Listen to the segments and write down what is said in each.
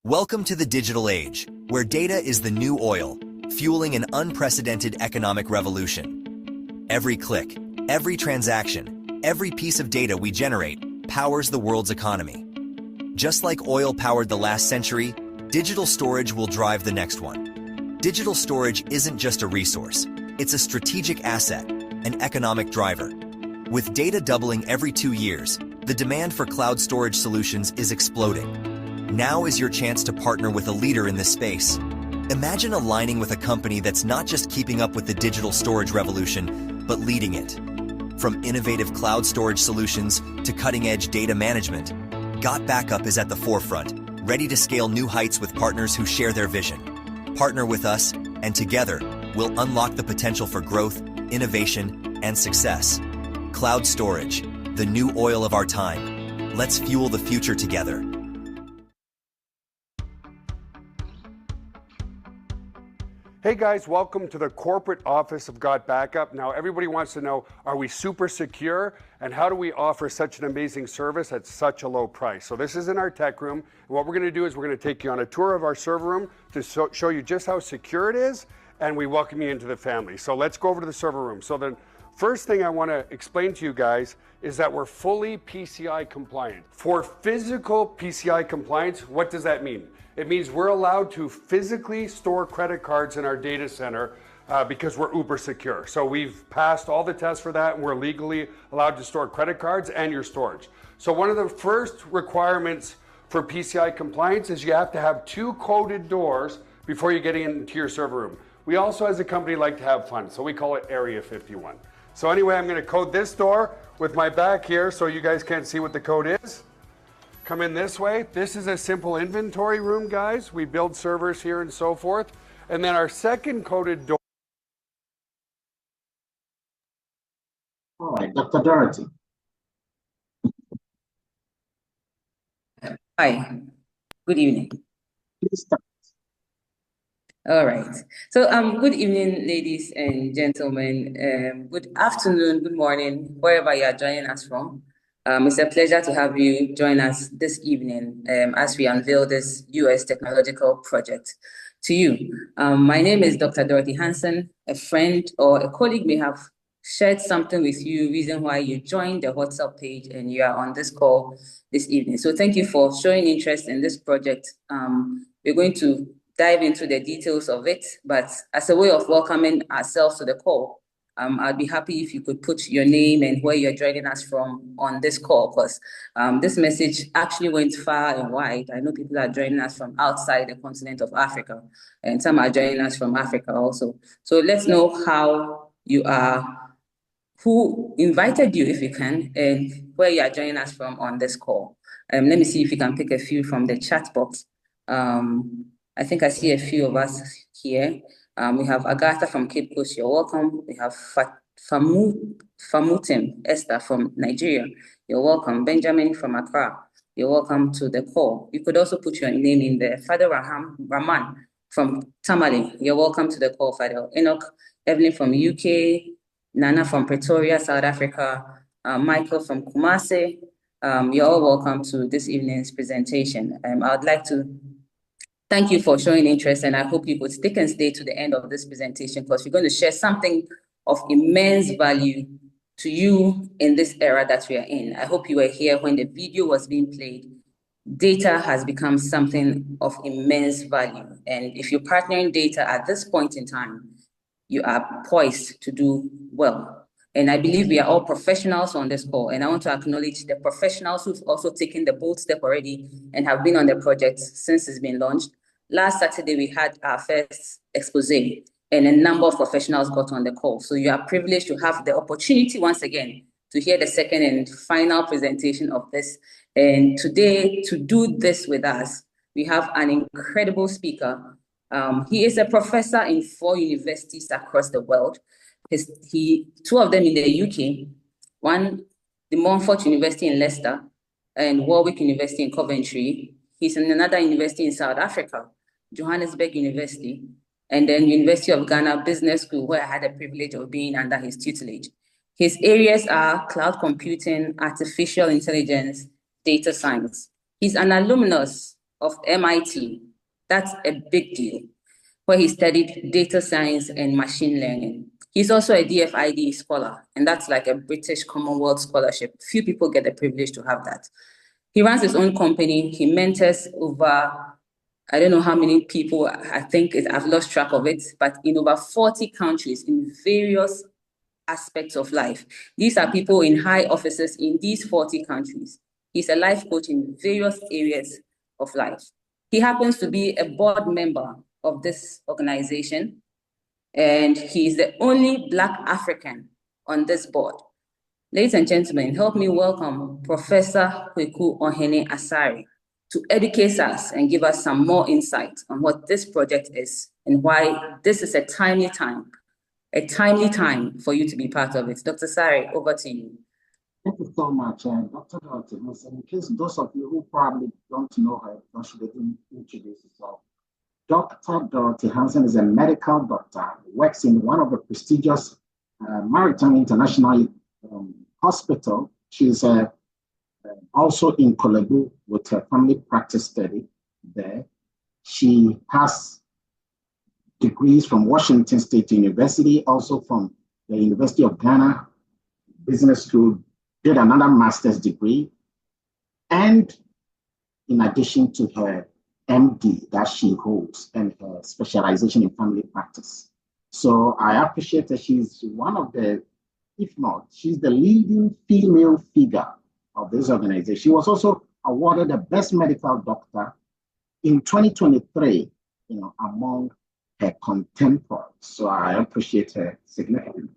Welcome to the digital age, where data is the new oil, fueling an unprecedented economic revolution. Every click, every transaction, every piece of data we generate powers the world's economy. Just like oil powered the last century, digital storage will drive the next one. Digital storage isn't just a resource, it's a strategic asset, an economic driver. With data doubling every 2 years, the demand for cloud storage solutions is exploding. Now is your chance to partner with a leader in this space. Imagine aligning with a company that's not just keeping up with the digital storage revolution, but leading it. From innovative cloud storage solutions to cutting-edge data management, Got Backup is at the forefront, ready to scale new heights with partners who share their vision. Partner with us, and together, we'll unlock the potential for growth, innovation, and success. Cloud storage, the new oil of our time. Let's fuel the future together. Hey guys, welcome to the corporate office of Got Backup. Now everybody wants to know, are we super secure? And how do we offer such an amazing service at such a low price? So this is in our tech room. And what we're gonna do is we're gonna take you on a tour of our server room to show you just how secure it is, and we welcome you into the family. So let's go over to the server room. So the first thing I wanna explain to you guys is that we're fully PCI compliant. For physical PCI compliance, what does that mean? It means we're allowed to physically store credit cards in our data center because we're uber secure. So we've passed all the tests for that, and we're legally allowed to store credit cards and your storage. So one of the first requirements for PCI compliance is you have to have 2 coded doors before you get into your server room. We also, as a company, like to have fun, so we call it Area 51. So anyway, I'm gonna code this door with my back here so you guys can't see what the code is. Come in this way. This is a simple inventory room, guys. We build servers here and so forth. And then our second coded door. All right, Dr. Dorothy. Hi, good evening. Please start. All right. So, good evening, ladies and gentlemen. Good afternoon, good morning, wherever you are joining us from. It's a pleasure to have you join us this evening as we unveil this US technological project to you. My name is Dr. Dorothy Hansen. A friend or a colleague may have shared something with you, reason why you joined the WhatsApp page and you are on this call this evening. So thank you for showing interest in this project. We're going to dive into the details of it, but as a way of welcoming ourselves to the call, I'd be happy if you could put your name and where you're joining us from on this call, because this message actually went far and wide. I know people are joining us from outside the continent of Africa, and some are joining us from Africa also. So let's know how you are, who invited you if you can, and where you are joining us from on this call. Let me see if you can pick a few from the chat box. I think I see a few of us here. We have Agatha from Cape Coast, you're welcome. We have Famutim Esther from Nigeria, you're welcome. Benjamin from Accra, you're welcome to the call. You could also put your name in there. Father Rahman from Tamale, you're welcome to the call, Father. Enoch, Evelyn from UK, Nana from Pretoria, South Africa, Michael from Kumasi, you're all welcome to this evening's presentation. I would like to thank you for showing interest, and I hope you could stick and stay to the end of this presentation because we're going to share something of immense value to you in this era that we are in. I hope you were here when the video was being played. Data has become something of immense value, and if you're partnering data at this point in time, you are poised to do well. And I believe we are all professionals on this call, and I want to acknowledge the professionals who've also taken the bold step already and have been on the project since it's been launched. Last Saturday, we had our first expose, and a number of professionals got on the call. So you are privileged to have the opportunity once again to hear the second and final presentation of this. And today, to do this with us, we have an incredible speaker. He is a professor in 4 universities across the world. 2 of them in the UK, one, the Montfort University in Leicester and Warwick University in Coventry. He's in another university in South Africa, Johannesburg University, and then University of Ghana Business School, where I had the privilege of being under his tutelage. His areas are cloud computing, artificial intelligence, data science. He's an alumnus of MIT. That's a big deal, where he studied data science and machine learning. He's also a DFID scholar, and that's like a British Commonwealth scholarship. Few people get the privilege to have that. He runs his own company. He mentors over, I don't know how many people, I've lost track of it, but in over 40 countries in various aspects of life. These are people in high offices in these 40 countries. He's a life coach in various areas of life. He happens to be a board member of this organization, and he is the only Black African on this board. Ladies and gentlemen, help me welcome Professor Kweku Ohene Asare to educate us and give us some more insight on what this project is and why this is a timely time for you to be part of it. Dr. Sari, over to you. Thank you so much, Dr. Dorothy. In case those of you who probably don't know her, I should introduce herself. Dr. Dorothy Hansen is a medical doctor, works in one of the prestigious Maritime International Hospital. She's also in Kolebu with her family practice study there. She has degrees from Washington State University, also from the University of Ghana Business School, did another master's degree, and in addition to her MD that she holds and her specialization in family practice. So I appreciate that she's one of the, if not, she's the leading female figure of this organization. She was also awarded the best medical doctor in 2023, among her contemporaries. So I appreciate her significantly.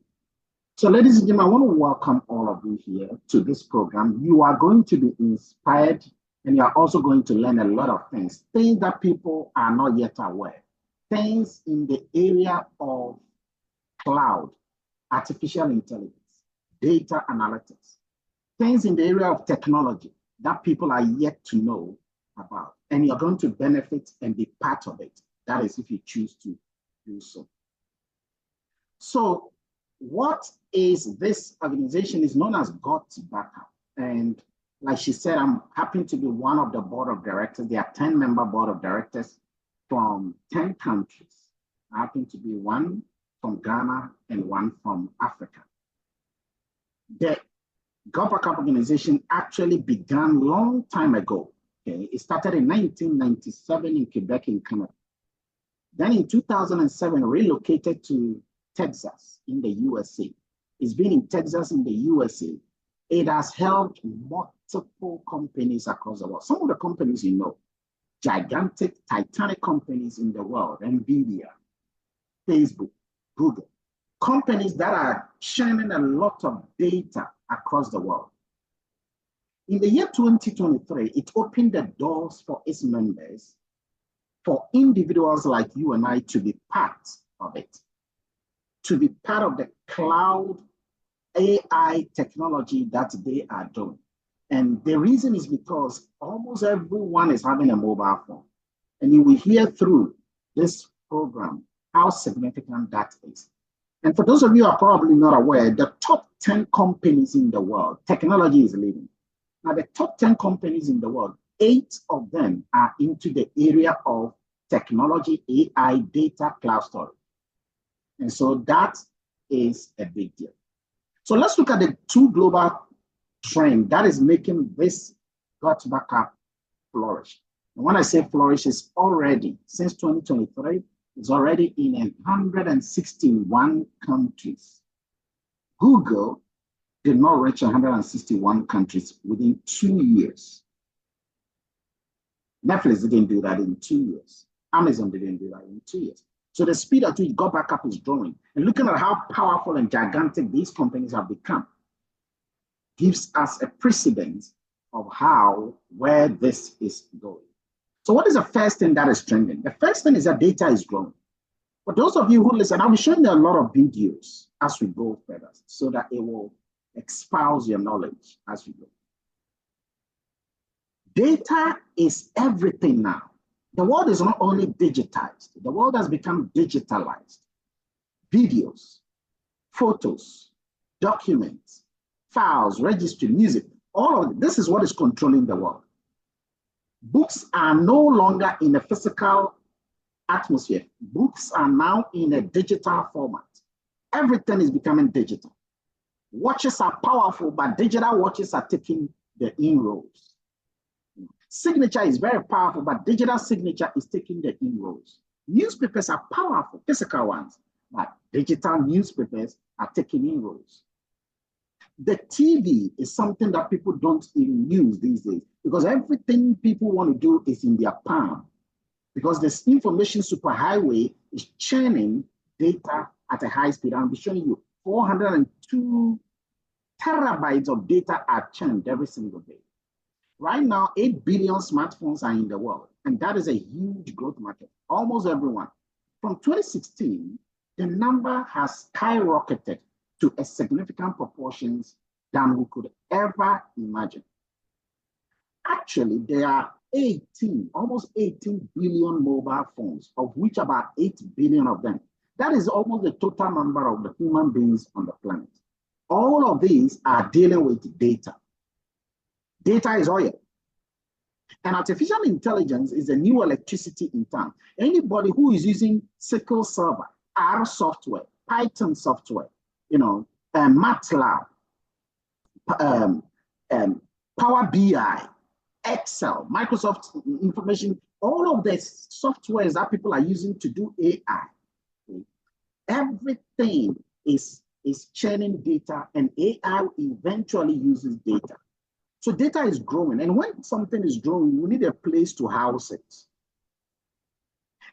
So ladies and gentlemen, I want to welcome all of you here to this program. You are going to be inspired, and you are also going to learn a lot of things that people are not yet aware. Things in the area of cloud, artificial intelligence, data analytics, things in the area of technology that people are yet to know about. And you're going to benefit and be part of it. That is if you choose to do so. So what is this organization? Is known as God's Backup. And like she said, I'm happy to be one of the board of directors. There are 10-member board of directors from 10 countries. I happen to be one from Ghana and one from Africa. The God Backup organization actually began a long time ago. Okay? It started in 1997 in Quebec, in Canada. Then in 2007, relocated to Texas in the USA. It's been in Texas in the USA. It has helped multiple companies across the world. Some of the companies you know, gigantic, titanic companies in the world, NVIDIA, Facebook, Google, companies that are sharing a lot of data across the world. In the year 2023, it opened the doors for its members, for individuals like you and I to be part of it, to be part of the cloud AI technology that they are doing. And the reason is because almost everyone is having a mobile phone. And you will hear through this program how significant that is. And for those of you who are probably not aware, the top 10 companies in the world, technology is leading. Now, the top 10 companies in the world, 8 of them are into the area of technology, AI, data, cloud storage. And so that is a big deal. So let's look at the two global trends that is making this God's Backup flourish. And when I say flourish, it's already, since 2023, it's already in 161 countries. Google did not reach 161 countries within 2 years. Netflix didn't do that in 2 years. Amazon didn't do that in 2 years. So the speed at which God Backup is growing, and looking at how powerful and gigantic these companies have become, gives us a precedent of where this is going. So what is the first thing that is trending? The first thing is that data is growing. For those of you who listen, I'll be showing you a lot of videos as we go further so that it will espouse your knowledge as we go. Data is everything now. The world is not only digitized, the world has become digitalized. Videos, photos, documents, files, registry, music, all of this is what is controlling the world. Books are no longer in a physical atmosphere. Books are now in a digital format. Everything is becoming digital. Watches are powerful, but digital watches are taking the inroads. Signature is very powerful, but digital signature is taking the inroads. Newspapers are powerful, physical ones, but digital newspapers are taking inroads. The TV is something that people don't even use these days because everything people want to do is in their palm. Because this information superhighway is churning data at a high speed. I'll be showing you 402 terabytes of data are churned every single day. Right now, 8 billion smartphones are in the world, and that is a huge growth market, almost everyone. From 2016, the number has skyrocketed to a significant proportions than we could ever imagine. Actually, there are almost 18 billion mobile phones, of which about 8 billion of them. That is almost the total number of the human beings on the planet. All of these are dealing with data. Data is oil. And artificial intelligence is a new electricity in town. Anybody who is using SQL Server, R software, Python software, MATLAB, Power BI, Excel, Microsoft information, all of the softwares that people are using to do AI, everything is churning data, and AI eventually uses data. So data is growing, and when something is growing, we need a place to house it.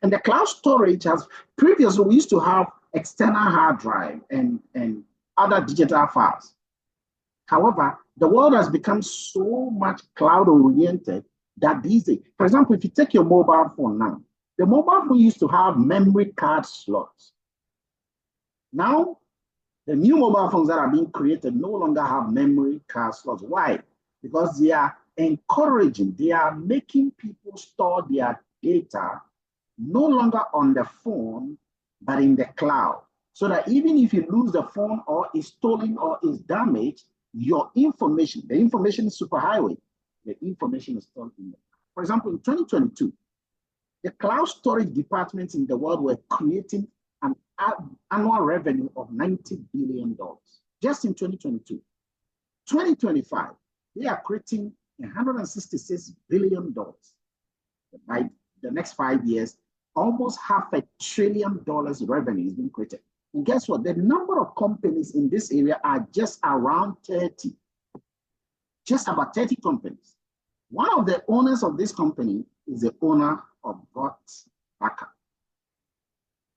And the cloud storage has, previously we used to have external hard drive and other digital files. However, the world has become so much cloud oriented that these days, for example, if you take your mobile phone now, the mobile phone used to have memory card slots. Now, the new mobile phones that are being created no longer have memory card slots. Why? Because they are they are making people store their data no longer on the phone, but in the cloud. So that even if you lose the phone or is stolen or is damaged, your information, the information is superhighway, the information is stored in there. For example, in 2022, the cloud storage departments in the world were creating an annual revenue of $90 billion just in 2022. 2025, they are creating $166 billion. By the next 5 years, almost $500 billion revenue is being created. And guess what? The number of companies in this area are just around 30. Just about 30 companies. One of the owners of this company is the owner of God's Backup.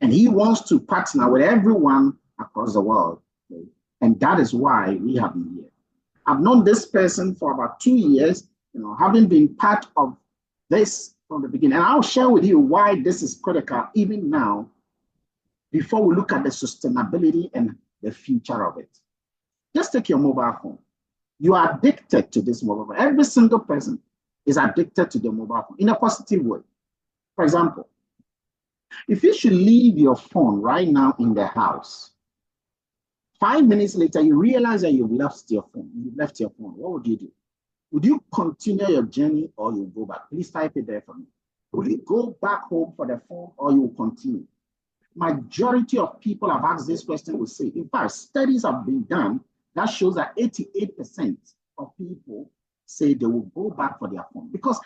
And he wants to partner with everyone across the world. Okay? And that is why we have been here. I've known this person for about 2 years, having been part of this from the beginning. And I'll share with you why this is critical even now, before we look at the sustainability and the future of it. Just take your mobile phone. You are addicted to this mobile phone. Every single person is addicted to the mobile phone in a positive way. For example, if you should leave your phone right now in the house, 5 minutes later, you realize that you've left your phone. What would you do? Would you continue your journey or you go back? Please type it there for me. Will you go back home for the phone or you will continue? Majority of people have asked this question will say, in fact, studies have been done that shows that 88% of people say they will go back for their phone, because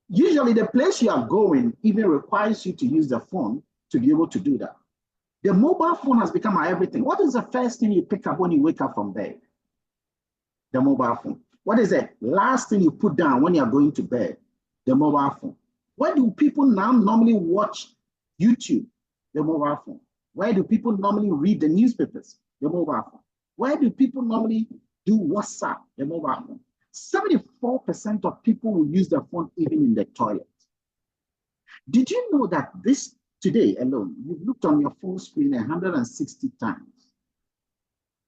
usually the place you are going even requires you to use the phone to be able to do that. The mobile phone has become our everything. What is the first thing you pick up when you wake up from bed? The mobile phone. What is the last thing you put down when you're going to bed? The mobile phone. Where do people now normally watch YouTube? The mobile phone. Where do people normally read the newspapers? The mobile phone. Where do people normally do WhatsApp? The mobile phone. 74% of people will use their phone even in the toilet. Did you know that this today alone, you've looked on your phone screen 160 times?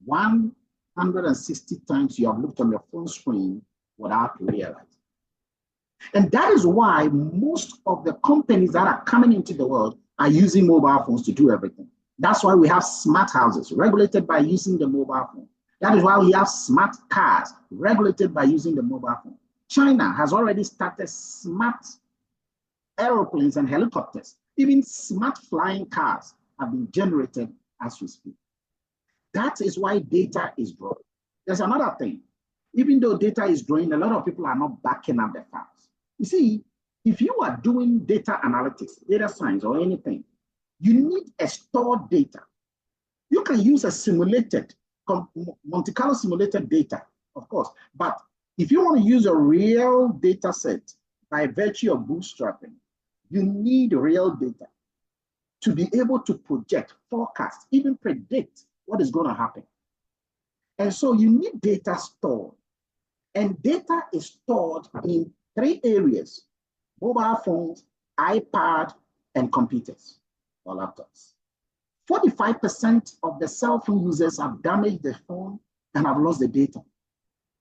160 times you have looked on your phone screen without realizing. And that is why most of the companies that are coming into the world are using mobile phones to do everything. That's why we have smart houses regulated by using the mobile phone. That is why we have smart cars regulated by using the mobile phone. China has already started smart aeroplanes and helicopters. Even smart flying cars have been generated as we speak. That is why data is growing. There's another thing. Even though data is growing, a lot of people are not backing up the facts. You see, if you are doing data analytics, data science, or anything, you need a stored data. You can use a simulated, Monte Carlo simulated data, of course, but if you want to use a real data set by virtue of bootstrapping, you need real data to be able to project, forecast, even predict what is going to happen. And so you need data stored. And data is stored in 3 areas: mobile phones, iPad, and computers or laptops. 45% of the cell phone users have damaged the phone and have lost the data.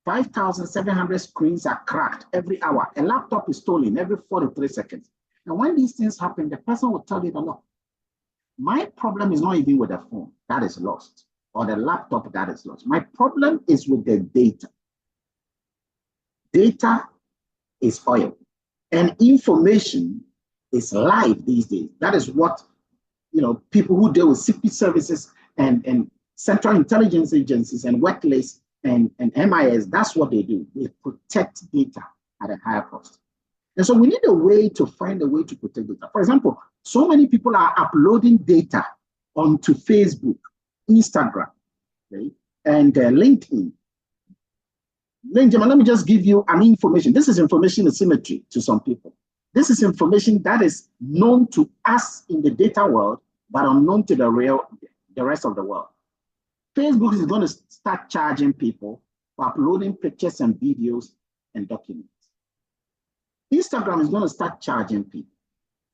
5,700 screens are cracked every hour. A laptop is stolen every 43 seconds. And when these things happen, the person will tell you that, look, my problem is not even with the phone that is lost or the laptop that is lost. My problem is with the data. Data is oil, and information is life these days. That is what people who deal with secret services and central intelligence agencies and workplace and MIS, that's what they do. They protect data at a higher cost. And so we need a way to find a way to protect data. For example, so many people are uploading data onto Facebook, Instagram, okay, and LinkedIn. Benjamin, let me just give you an information. This is information asymmetry to some people. This is information that is known to us in the data world, but unknown to the rest of the world. Facebook is going to start charging people for uploading pictures and videos and documents. Instagram is going to start charging people.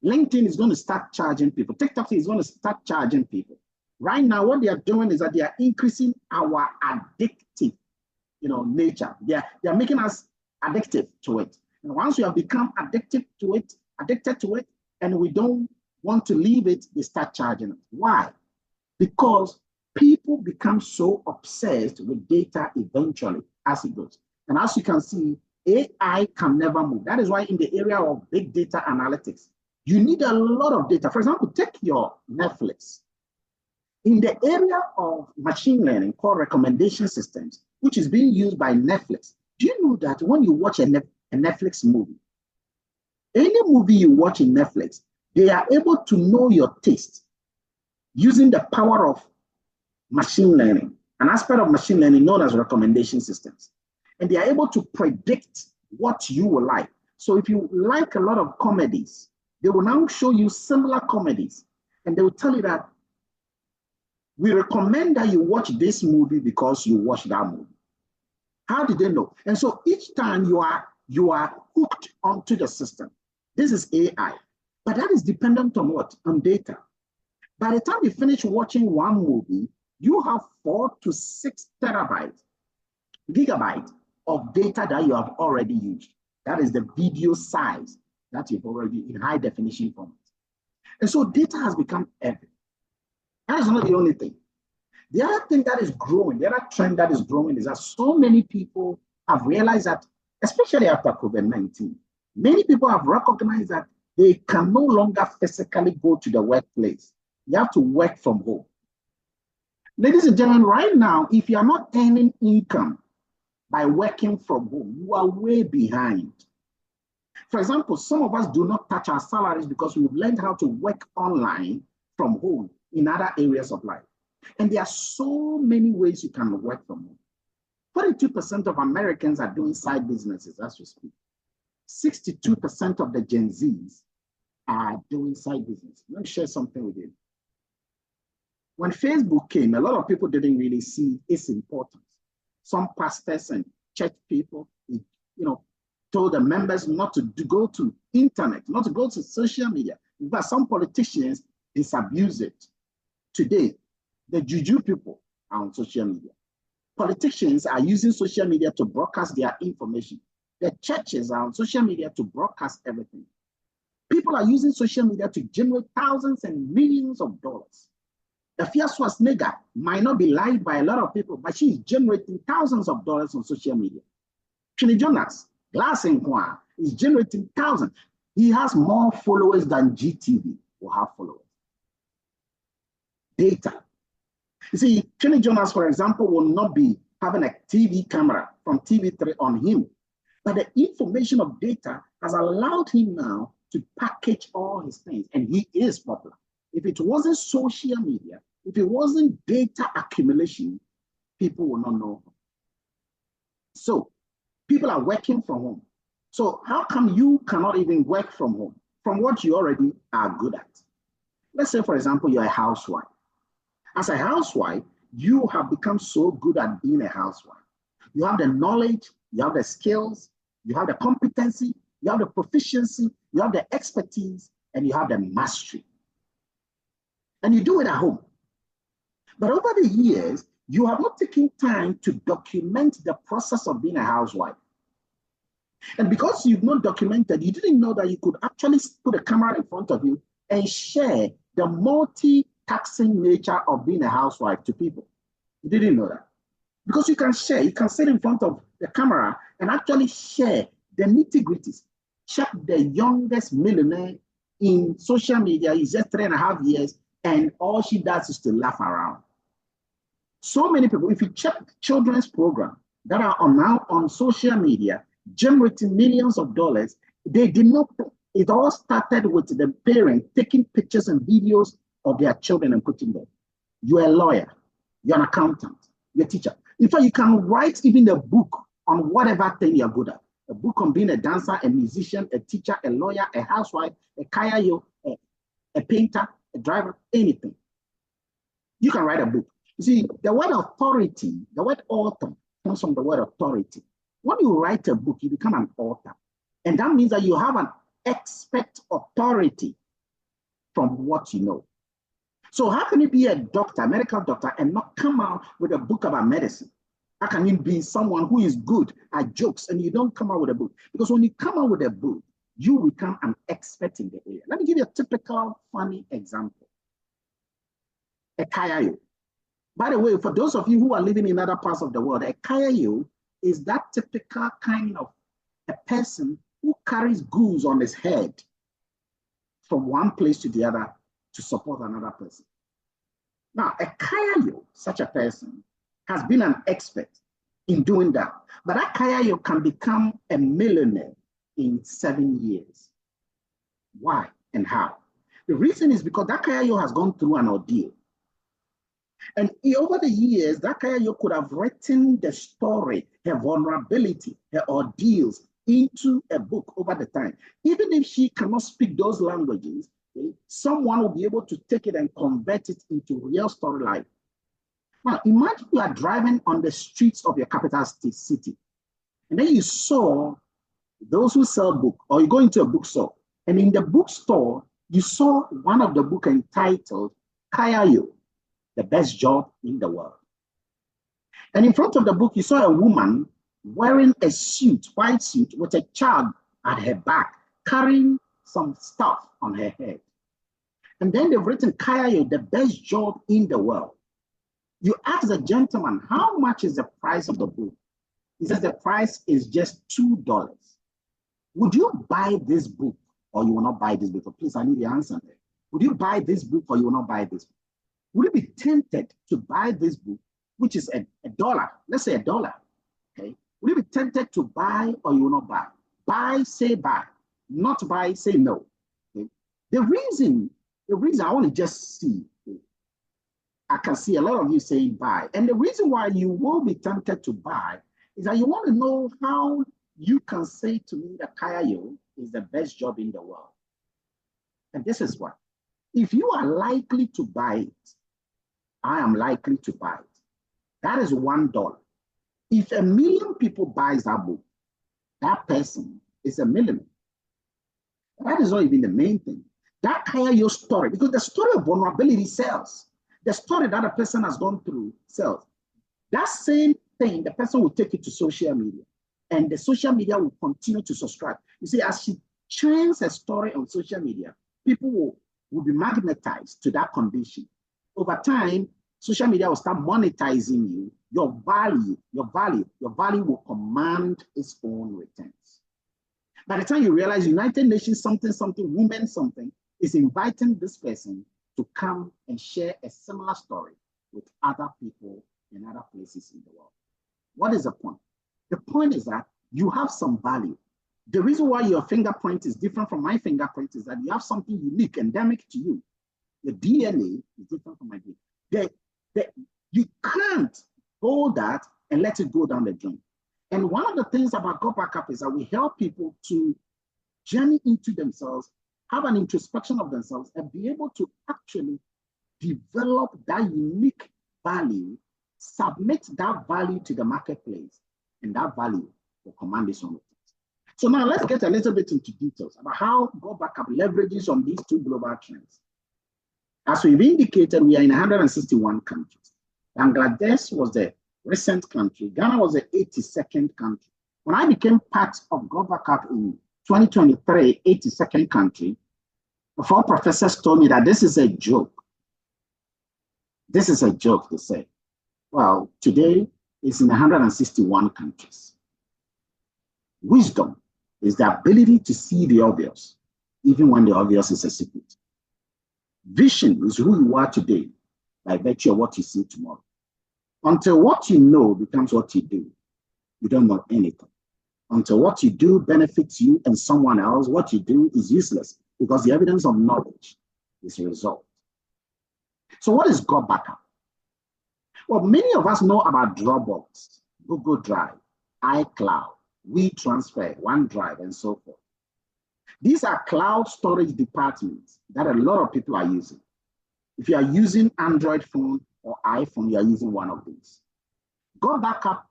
LinkedIn is going to start charging people. TikTok is going to start charging people. Right now, what they are doing is that they are increasing our addictive, nature. They are making us addictive to it. And once we have become addicted to it, and we don't want to leave it, they start charging us. Why? Because people become so obsessed with data eventually as it goes. And as you can see, AI can never move. That is why in the area of big data analytics, you need a lot of data. For example, take your Netflix. In the area of machine learning called recommendation systems, which is being used by Netflix, do you know that when you watch a Netflix movie, any movie you watch in Netflix, they are able to know your taste using the power of machine learning, an aspect of machine learning known as recommendation systems. And they are able to predict what you will like. So if you like a lot of comedies, they will now show you similar comedies. And they will tell you that we recommend that you watch this movie because you watched that movie. How did they know? And so each time you are hooked onto the system. This is AI. But that is dependent on what? On data. By the time you finish watching one movie, you have 4 to 6 gigabytes of data that you have already used. That is the video size that you've already in high definition format. And so data has become everything. That is not the only thing. The other thing that is growing, the other trend that is growing is that so many people have realized that, especially after COVID-19, many people have recognized that they can no longer physically go to the workplace. You have to work from home. Ladies and gentlemen, right now, if you are not earning income by working from home, you are way behind. For example, some of us do not touch our salaries because we've learned how to work online from home in other areas of life. And there are so many ways you can work from home. 42% of Americans are doing side businesses as we speak. 62% of the Gen Zs are doing side business. Let me share something with you. When Facebook came, a lot of people didn't really see its importance. Some pastors and church people, told the members not to go to internet, not to go to social media. In fact, some politicians disabuse it. Today, the juju people are on social media. Politicians are using social media to broadcast their information. The churches are on social media to broadcast everything. People are using social media to generate thousands and millions of dollars. The Fia Schwarzenegger might not be liked by a lot of people, but she is generating thousands of dollars on social media. Jonas, Glass and Kwan is generating thousands. He has more followers than GTV will have followers. Data. You see, Kenny Jonas, for example, will not be having a TV camera from TV3 on him. But the information of data has allowed him now to package all his things, and he is popular. If it wasn't social media, if it wasn't data accumulation, people will not know. So people are working from home. So how come you cannot even work from home, from what you already are good at? Let's say, for example, you're a housewife. As a housewife, you have become so good at being a housewife. You have the knowledge, you have the skills, you have the competency, you have the proficiency, you have the expertise, and you have the mastery. And you do it at home. But over the years, you have not taken time to document the process of being a housewife. And because you've not documented, you didn't know that you could actually put a camera in front of you and share the multi-taxing nature of being a housewife to people. You didn't know that. Because you can share, you can sit in front of the camera and actually share the nitty-gritties. Check the youngest millionaire in social media, is just 3.5 years, and all she does is to laugh around. So many people, if you check children's programs that are now on social media, generating millions of dollars, they did not, it all started with the parent taking pictures and videos of their children and putting them. You're a lawyer, you're an accountant, you're a teacher. In fact, you can write even a book on whatever thing you're good at. A book on being a dancer, a musician, a teacher, a lawyer, a housewife, a kayayo, a painter, a driver, anything. You can write a book. You see, the word authority, the word author comes from the word authority. When you write a book, you become an author. And that means that you have an expert authority from what you know. So how can you be a doctor, a medical doctor, and not come out with a book about medicine? How can you be someone who is good at jokes and you don't come out with a book? Because when you come out with a book, you become an expert in the area. Let me give you a typical funny example. A kayayo. By the way, for those of you who are living in other parts of the world, a kayayo is that typical kind of a person who carries goods on his head from one place to the other to support another person. Now, a kayayo, such a person, has been an expert in doing that. But that kayayo can become a millionaire in 7 years. Why and how? The reason is because that kayayo has gone through an ordeal. And over the years, that kayayo could have written the story, her vulnerability, her ordeals into a book over the time. Even if she cannot speak those languages, someone will be able to take it and convert it into real storyline. Now, imagine you are driving on the streets of your capital city, and then you saw those who sell books, or you go into a bookstore, and in the bookstore, you saw one of the books entitled Kayayo, the best job in the world. And in front of the book, you saw a woman wearing a suit, white suit, with a child at her back, carrying some stuff on her head. And then they've written Kayayo, the best job in the world. You ask the gentleman, how much is the price of the book? He says the price is just $2. Would you buy this book or you will not buy this book? Please, I need the answer there. Would you buy this book or you will not buy this book? Would you be tempted to buy this book, which is a dollar? Let's say $1. Okay. Would you be tempted to buy or you will not buy? Buy, say buy. Not buy, say no. Okay. The reason I want to just see, I can see a lot of you saying buy. And the reason why you will be tempted to buy is that you want to know how you can say to me that Kayayo is the best job in the world. And this is what. If you are likely to buy it, I am likely to buy it. That is $1. If 1 million people buys that book, that person is a millionaire. That is not even the main thing. That Kayayo story, because the story of vulnerability sells. The story that a person has gone through sells. That same thing, the person will take it to social media, and the social media will continue to subscribe. You see, as she shares her story on social media, people will be magnetized to that condition. Over time, social media will start monetizing you. Your value will command its own returns. By the time you realize United Nations something, women something, is inviting this person to come and share a similar story with other people in other places in the world. What is the point? The point is that you have some value. The reason why your fingerprint is different from my fingerprint is that you have something unique, endemic to you. Your DNA is different from my DNA. You can't hold that and let it go down the drain. And one of the things about Go Backup is that we help people to journey into themselves, have an introspection of themselves, and be able to actually develop that unique value, submit that value to the marketplace, and that value will command its own returns. So now let's get a little bit into details about how Go Backup leverages on these two global trends. As we've indicated, we are in 161 countries. Bangladesh was the recent country. Ghana was the 82nd country. When I became part of Go Backup in 2023, 82nd country, the four professors told me that this is a joke. This is a joke, they say. Well, today it's in 161 countries. Wisdom is the ability to see the obvious, even when the obvious is a secret. Vision is who you are today by virtue of what you see tomorrow. Until what you know becomes what you do, you don't know anything. Until what you do benefits you and someone else, what you do is useless because the evidence of knowledge is a result. So what is Go Backup? Well, many of us know about Dropbox, Google Drive, iCloud, WeTransfer, OneDrive, and so forth. These are cloud storage departments that a lot of people are using. If you are using Android phone or iPhone, you are using one of these. Go Backup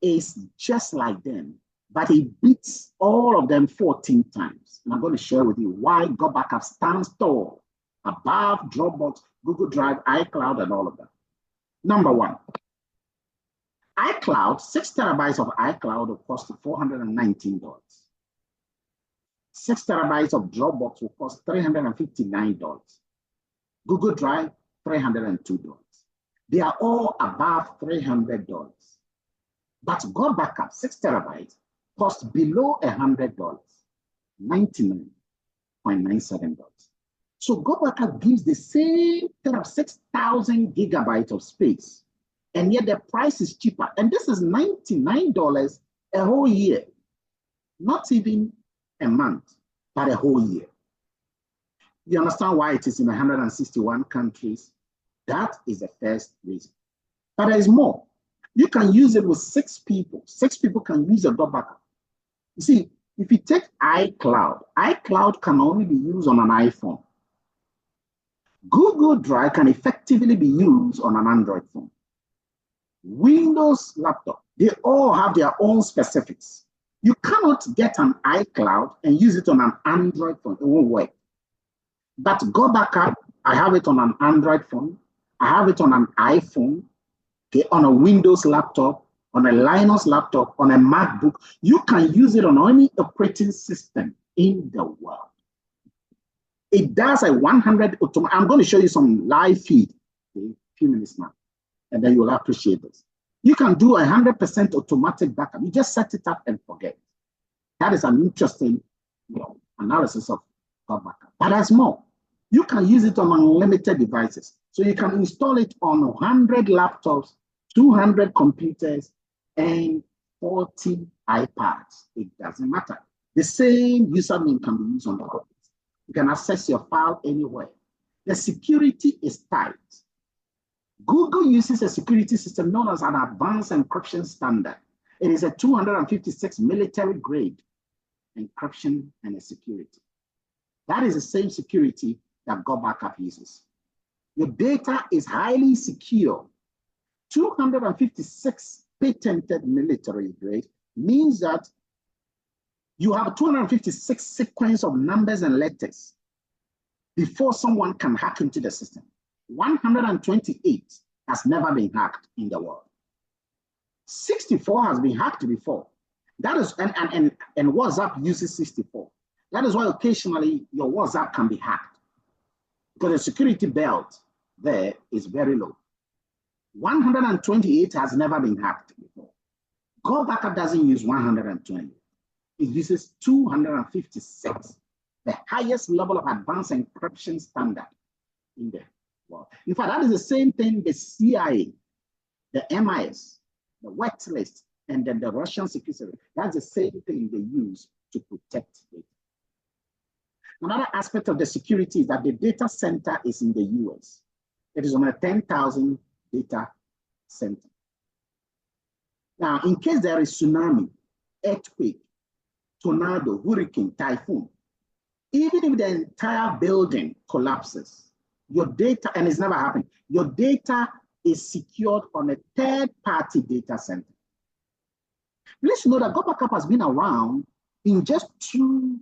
is just like them, but it beats all of them 14 times. And I'm going to share with you why Go Backup stands tall above Dropbox, Google Drive, iCloud, and all of that. Number one, iCloud, 6 terabytes of iCloud will cost $419. 6 terabytes of Dropbox will cost $359. Google Drive, $302. They are all above $300. But Go Backup, 6 terabytes, costs below $100, $99.97. So Go Backup gives the same 6,000 gigabytes of space, and yet the price is cheaper. And this is $99 a whole year, not even a month, but a whole year. You understand why it is in 161 countries? That is the first reason. But there is more. You can use it with 6 people. 6 people can use a Go Backup. You see, if you take iCloud, iCloud can only be used on an iPhone. Google Drive can effectively be used on an Android phone. Windows laptop, they all have their own specifics. You cannot get an iCloud and use it on an Android phone. It won't work. But Go Backup, I have it on an Android phone. I have it on an iPhone, okay, on a Windows laptop, on a Linux laptop, on a MacBook. You can use it on any operating system in the world. It does a 100 automatic. I'm going to show you some live feed in a few minutes now, and then you'll appreciate this. You can do 100% automatic backup. You just set it up and forget. That is an interesting analysis of Go Backup. But there's more. You can use it on unlimited devices. So you can install it on 100 laptops, 200 computers, and 40 iPads. It doesn't matter. The same username can be used on the computer. You can access your file anywhere. The security is tight. Google uses a security system known as an advanced encryption standard. It is a 256 military grade encryption and a security. That is the same security that Go Backup uses. Your data is highly secure. 256 patented military grade means that you have 256 sequence of numbers and letters before someone can hack into the system. 128 has never been hacked in the world. 64 has been hacked before. That is, and WhatsApp uses 64. That is why occasionally your WhatsApp can be hacked because the security belt there is very low. 128 has never been hacked before. Go Backup doesn't use 120. It uses 256, the highest level of advanced encryption standard in the world. In fact, that is the same thing the CIA, the MIS, the wet list, and then the Russian security. That's the same thing they use to protect data. Another aspect of the security is that the data center is in the US. It is on a 10,000 data center. Now, in case there is tsunami, earthquake, tornado, hurricane, typhoon, even if the entire building collapses, your data, and it's never happened, your data is secured on a third-party data center. Please know that GoBackup has been around in just 2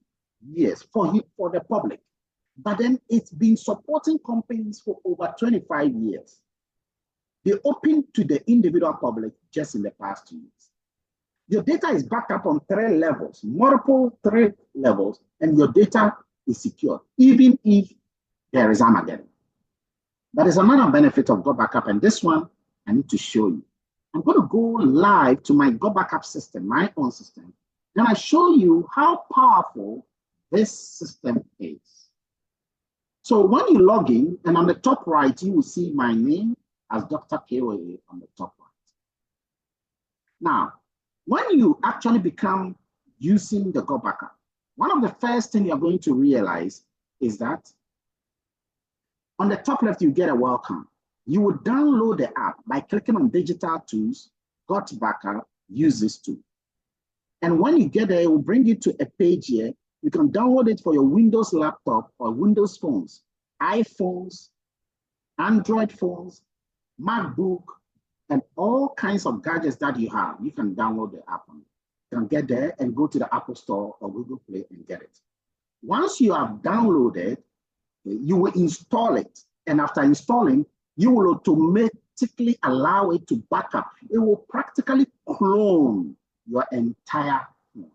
years for the public, but then it's been supporting companies for over 25 years. They opened to the individual public just in the past 2 years. Your data is backed up on 3 levels, multiple 3 levels, and your data is secure, even if there is Armageddon. That is another benefit of GoBackup, and this one I need to show you. I'm going to go live to my GoBackup system, my own system, and I show you how powerful this system is. So when you log in, and on the top right, you will see my name as Dr. KOA on the top right. Now, when you actually become using the GoBackup, one of the first things you're going to realize is that on the top left, you get a welcome. You will download the app by clicking on Digital Tools, GoBackup, Use This Tool. And when you get there, it will bring you to a page here. You can download it for your Windows laptop or Windows phones, iPhones, Android phones, MacBook, and all kinds of gadgets that you have. You can download the app on it. You can get there and go to the Apple Store or Google Play and get it. Once you have downloaded, you will install it. And after installing, you will automatically allow it to back up. It will practically clone your entire phone.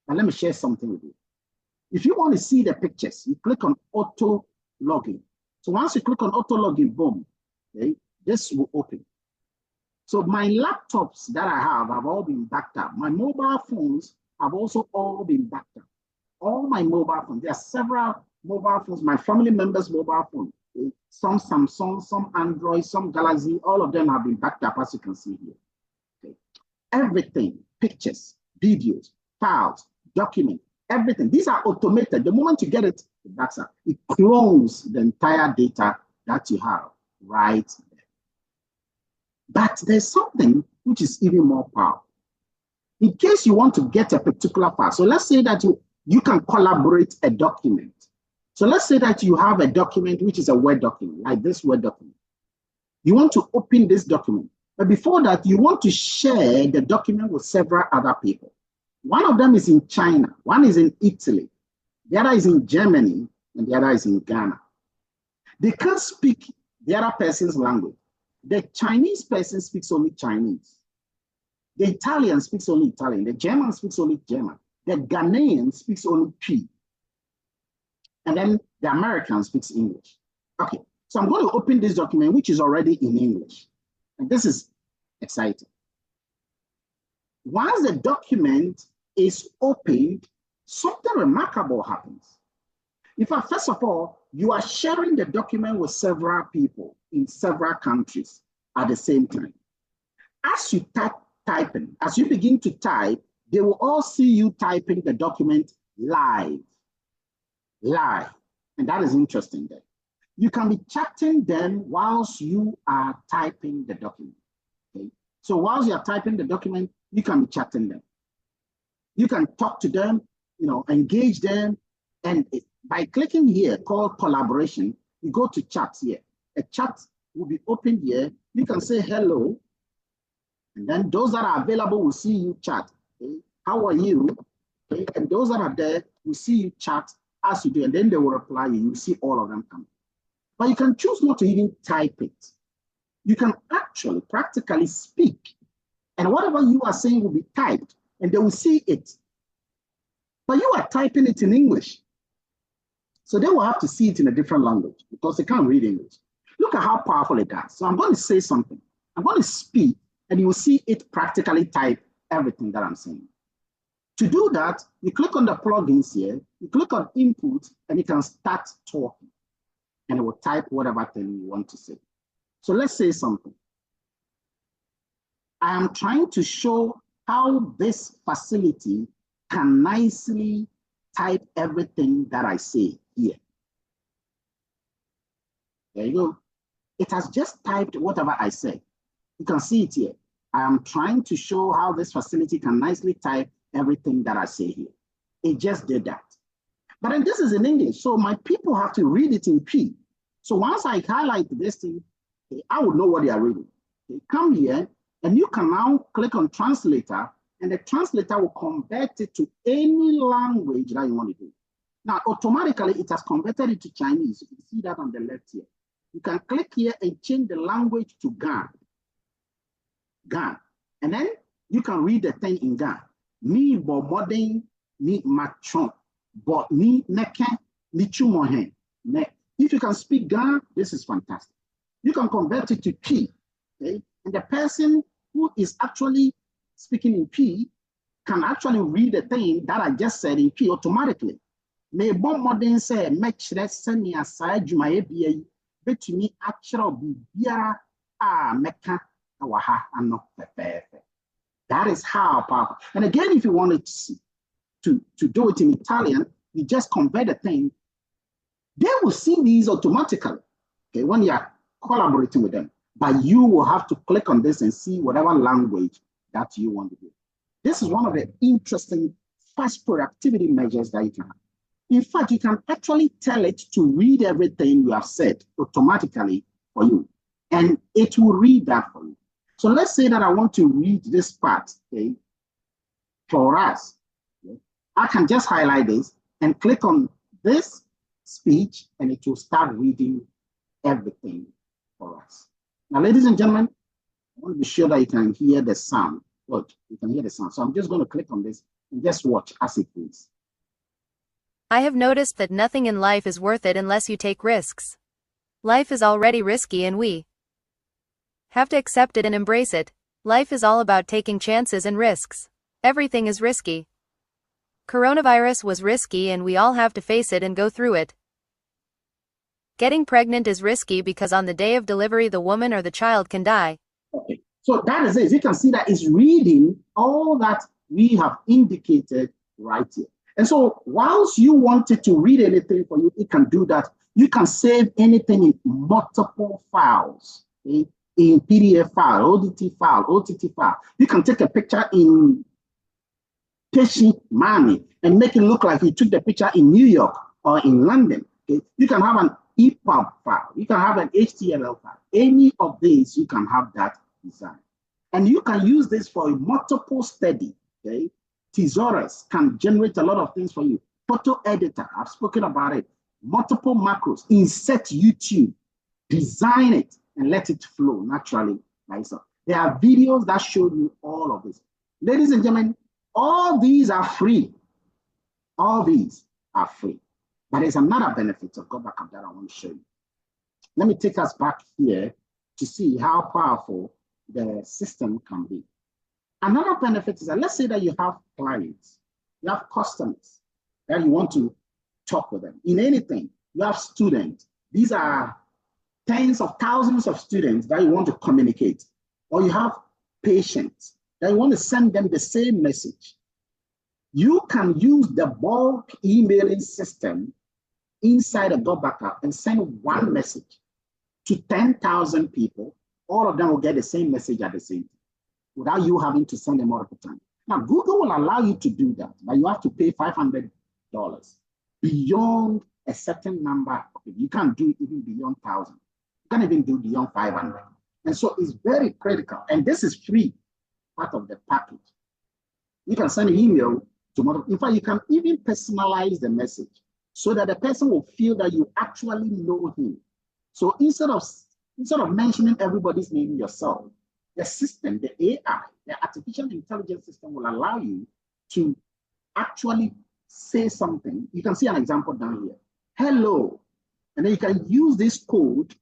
Now, let me share something with you. If you want to see the pictures, you click on auto login. So once you click on auto login, boom, okay, this will open. So my laptops that I have all been backed up. My mobile phones have also all been backed up. All my mobile phones, there are several mobile phones, my family members' mobile phone. Some Samsung, some Android, some Galaxy, all of them have been backed up, as you can see here. Okay. Everything, pictures, videos, files, documents, everything. These are automated. The moment you get it, it backs up. It clones the entire data that you have right there. But there's something which is even more powerful. In case you want to get a particular file, so let's say that you can collaborate a document. So let's say that you have a document which is a Word document, like this Word document. You want to open this document, but before that, you want to share the document with several other people. One of them is in China, one is in Italy, the other is in Germany, and the other is in Ghana. They can't speak the other person's language. The Chinese person speaks only Chinese. The Italian speaks only Italian. The German speaks only German. The Ghanaian speaks only P. And then the American speaks English. Okay, so I'm going to open this document, which is already in English. And this is exciting. Once the document is opened, something remarkable happens. In fact, first of all, you are sharing the document with several people in several countries at the same time. As you typing, as you begin to type, they will all see you typing the document live. And that is interesting there. You can be chatting them whilst you are typing the document. Okay? So whilst you are typing the document, you can be chatting them. You can talk to them, engage them. And by clicking here called collaboration, you go to chat here. A chat will be opened here. You can say hello. And then those that are available will see you chat. Okay? How are you? Okay? And those that are there will see you chat as you do, and then they will reply you. You see all of them come. But you can choose not to even type it. You can actually practically speak, and whatever you are saying will be typed, and they will see it. But you are typing it in English. So they will have to see it in a different language because they can't read English. Look at how powerful it is. So I'm going to say something. I'm going to speak, and you will see it practically type everything that I'm saying. To do that, you click on the plugins here, you click on input, and you can start talking. And it will type whatever thing you want to say. So let's say something. I am trying to show how this facility can nicely type everything that I say here. There you go. It has just typed whatever I said. You can see it here. I am trying to show how this facility can nicely type everything that I say here. It just did that. But then this is in English, so my people have to read it in P. So once I highlight this thing, I would know what they are reading. They come here, and you can now click on translator, and the translator will convert it to any language that you want to do. Now, automatically, it has converted it to Chinese. You can see that on the left here. You can click here and change the language to Gan. Gan. And then you can read the thing in Gan. Ni bo modern, ni matron, but ni neke, ni chumohen. If you can speak Gan, this is fantastic. You can convert it to P, okay? And the person who is actually speaking in P can actually read the thing that I just said in P automatically. May bon modern say, match that send me aside, you might be bet to me actual biara meka waha and not perfect. That is how powerful. And again, if you wanted to do it in Italian, you just convert the thing. They will see these automatically, okay, when you are collaborating with them. But you will have to click on this and see whatever language that you want to do. This is one of the interesting fast productivity measures that you can have. In fact, you can actually tell it to read everything you have said automatically for you, and it will read that for you. So let's say that I want to read this part, okay, for us. Okay? I can just highlight this and click on this speech, and it will start reading everything for us. Now, ladies and gentlemen, I want to be sure that you can hear the sound. Look, you can hear the sound. So I'm just going to click on this and just watch as it reads. I have noticed that nothing in life is worth it unless you take risks. Life is already risky and we have to accept it and embrace it. Life is all about taking chances and risks. Everything is risky. Coronavirus was risky and we all have to face it and go through it. Getting pregnant is risky because on the day of delivery the woman or the child can die. Okay, so that is it. You can see that it's reading all that we have indicated right here. And so whilst you wanted to read anything for you, it can do that. You can save anything in multiple files, okay? In PDF file, ODT file, OTT file. You can take a picture in patient money and make it look like you took the picture in New York or in London. Okay? You can have an EPUB file. You can have an HTML file. Any of these, you can have that design. And you can use this for a multiple study, okay? Thesaurus can generate a lot of things for you. Photo editor, I've spoken about it. Multiple macros, insert YouTube, design it, and let it flow naturally like so. There are videos that show you all of this. Ladies and gentlemen, all these are free. All these are free. But there's another benefit of Go Backup that I want to show you. Let me take us back here to see how powerful the system can be. Another benefit is that let's say that you have clients, you have customers that you want to talk with them in anything. You have students. These are tens of thousands of students that you want to communicate. Or you have patients that you want to send them the same message. You can use the bulk emailing system inside a Go Backup and send one message to 10,000 people. All of them will get the same message at the same time, without you having to send them multiple times. Now, Google will allow you to do that, but you have to pay $500 beyond a certain number. You can't do it even beyond 1,000. You can't even do beyond 500. And so it's very critical. And this is free, part of the package. You can send an email to multiple. In fact, you can even personalize the message so that the person will feel that you actually know him. So instead of mentioning everybody's name yourself, the system, the AI, the artificial intelligence system will allow you to actually say something. You can see an example down here. Hello. And then you can use this code,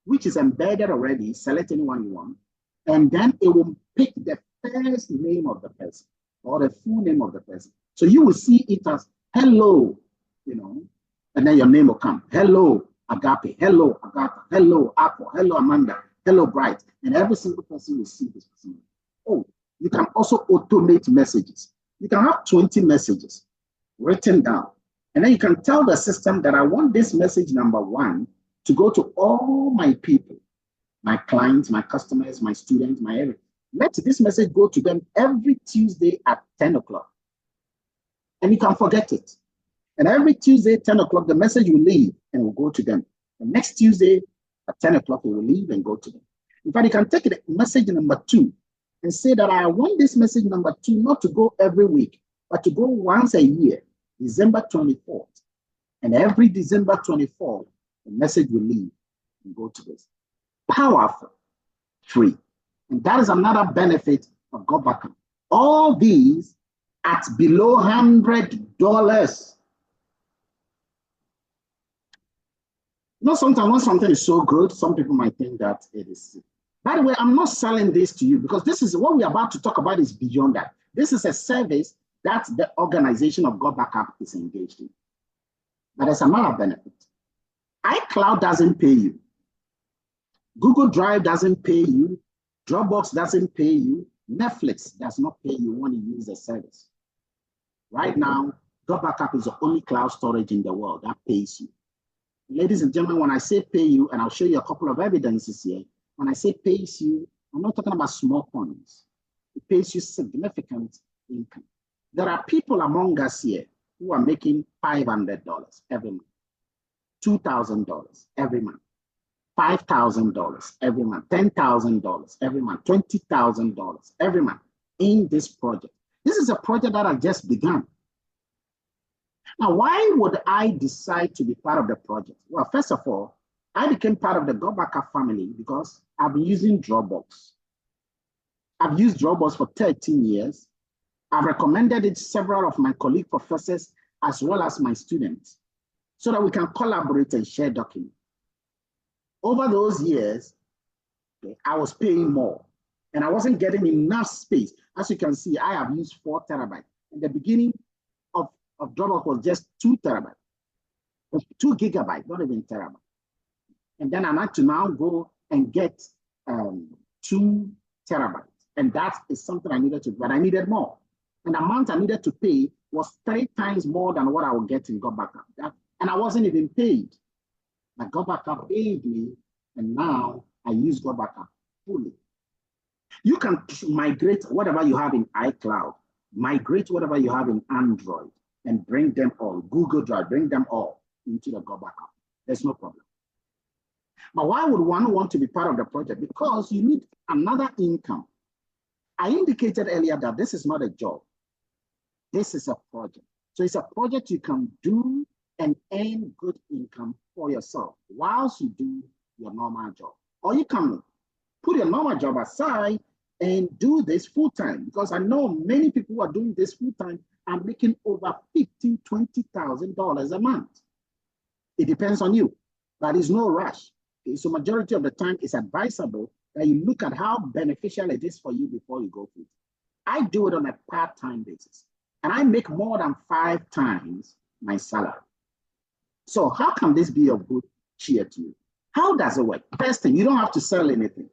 which is embedded already, select anyone you want, and then it will pick the first name of the person or the full name of the person. So you will see it as hello, and then your name will come. Hello, Agape. Hello, Agatha. Hello, Apple. Hello, Amanda. Hello, Bright. And every single person will see this person. Oh, you can also automate messages. You can have 20 messages written down. And then you can tell the system that I want this message number 1 to go to all my people, my clients, my customers, my students, my everything. Let this message go to them every Tuesday at 10 o'clock. And you can forget it. And every Tuesday, 10 o'clock, the message will leave and will go to them. The next Tuesday at 10 o'clock, it will leave and go to them. In fact, you can take the message number 2 and say that I want this message number 2 not to go every week, but to go once a year, December 24th. And every December 24th, the message will leave and go to this. Powerful, free. And that is another benefit of Go Backup. All these at below $100. Sometimes when something is so good, some people might think that it is. By the way, I'm not selling this to you because this is what we're about to talk about is beyond that. This is a service that the organization of Go Backup is engaged in. But there's another benefit. iCloud doesn't pay you. Google Drive doesn't pay you. Dropbox doesn't pay you. Netflix does not pay you when you use the service. Right now, Go Backup is the only cloud storage in the world that pays you. Ladies and gentlemen, when I say pay you, and I'll show you a couple of evidences here, when I say pays you, I'm not talking about small coins. It pays you significant income. There are people among us here who are making $500 every month, $2,000 every month, $5,000 every month, $10,000 every month, $20,000 every month in this project. This is a project that has just begun. Now, why would I decide to be part of the project? Well, first of all, I became part of the Go Backup family because I've been using Dropbox. I've used Dropbox for 13 years. I've recommended it to several of my colleague professors as well as my students so that we can collaborate and share documents. Over those years, I was paying more and I wasn't getting enough space. As you can see, I have used 4 terabytes. In the beginning of Dropbox was just 2 terabytes. It was 2 gigabytes, not even terabytes. And then I had to now go and get 2 terabytes. And that is something I needed to do, but I needed more. And the amount I needed to pay was 3 times more than what I would get in Go Backup. And I wasn't even paid. But Go Backup paid me, and now I use Go Backup fully. You can migrate whatever you have in iCloud, migrate whatever you have in Android, and bring them all, Google Drive, bring them all into the Go Backup. There's no problem. But why would one want to be part of the project? Because you need another income. I indicated earlier that this is not a job. This is a project. So it's a project you can do and earn good income for yourself whilst you do your normal job. Or you can put your normal job aside and do this full-time, because I know many people who are doing this full-time are making over $15,000, $20,000 a month. It depends on you, but it's no rush. Okay? So majority of the time, it's advisable that you look at how beneficial it is for you before you go for it. I do it on a part-time basis, and I make more than 5 times my salary. So how can this be of good cheer to you? How does it work? First thing, you don't have to sell anything.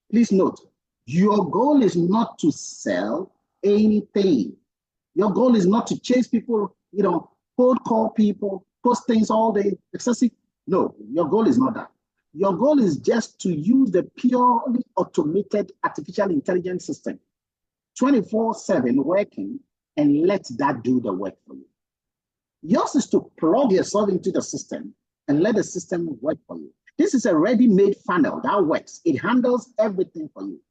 Please note, your goal is not to sell anything. Your goal is not to chase people, cold call people, post things all day, excessive. No, your goal is not that. Your goal is just to use the purely automated artificial intelligence system, 24/7 working, and let that do the work for you. Yours is to plug yourself into the system and let the system work for you. This is a ready-made funnel that works. It handles everything for you.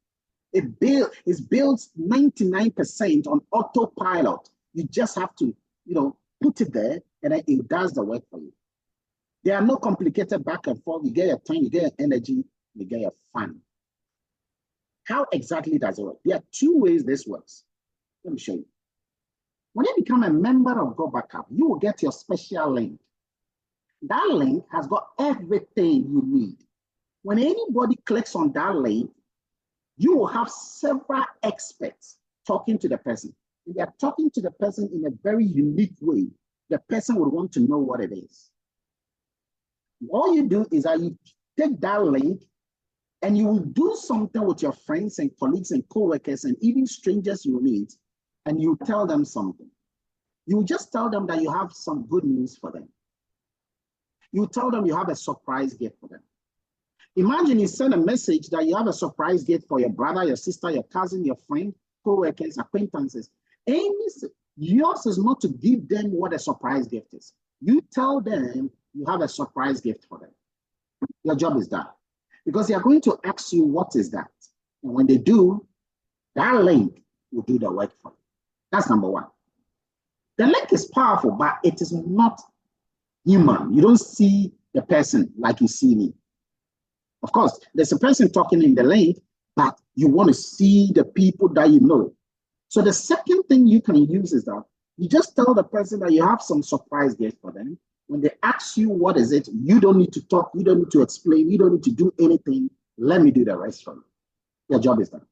It builds 99% on autopilot. You just have to, put it there, and then it does the work for you. There are no complicated back and forth. You get your time, you get your energy, you get your fun. How exactly does it work? There are 2 ways this works. Let me show you. When you become a member of Go Backup, you will get your special link. That link has got everything you need. When anybody clicks on that link, you will have several experts talking to the person. and they are talking to the person in a very unique way, the person would want to know what it is. All you do is that you take that link and you will do something with your friends and colleagues and co-workers and even strangers you meet, and you tell them something. You just tell them that you have some good news for them. You tell them you have a surprise gift for them. Imagine you send a message that you have a surprise gift for your brother, your sister, your cousin, your friend, co-workers, acquaintances. Yours is not to give them what a surprise gift is. You tell them you have a surprise gift for them. Your job is done. Because they are going to ask you, what is that? And when they do, that link will do the work for you. That's number one. The link is powerful, but it is not human. You don't see the person like you see me. Of course, there's a person talking in the link, but you want to see the people that you know. So the second thing you can use is that you just tell the person that you have some surprise gift for them. When they ask you what is it, you don't need to talk, you don't need to explain, you don't need to do anything. Let me do the rest for you. Your job is done.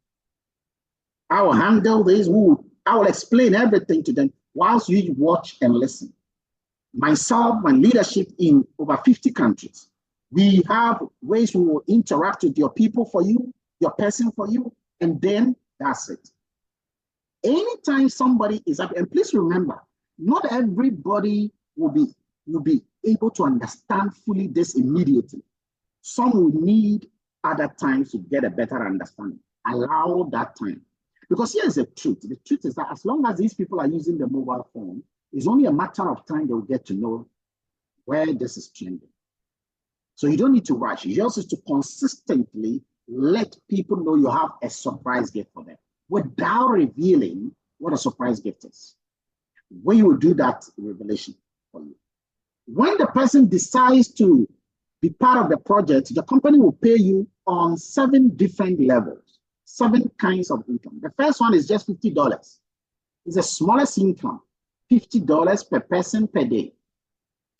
I will handle this. I will explain everything to them whilst you watch and listen. Myself, my leadership in over 50 countries. We have ways we will interact with your people for you, your person for you, and then that's it. Anytime somebody is up, and please remember, not everybody will be able to understand fully this immediately. Some will need other times to get a better understanding. Allow that time. Because here's the truth. The truth is that as long as these people are using the mobile phone, it's only a matter of time they'll get to know where this is trending. So you don't need to rush. Yours is to consistently let people know you have a surprise gift for them without revealing what a surprise gift is. When you will do that revelation for you. When the person decides to be part of the project, the company will pay you on 7 different levels, 7 kinds of income. The first one is just $50. It's the smallest income, $50 per person per day.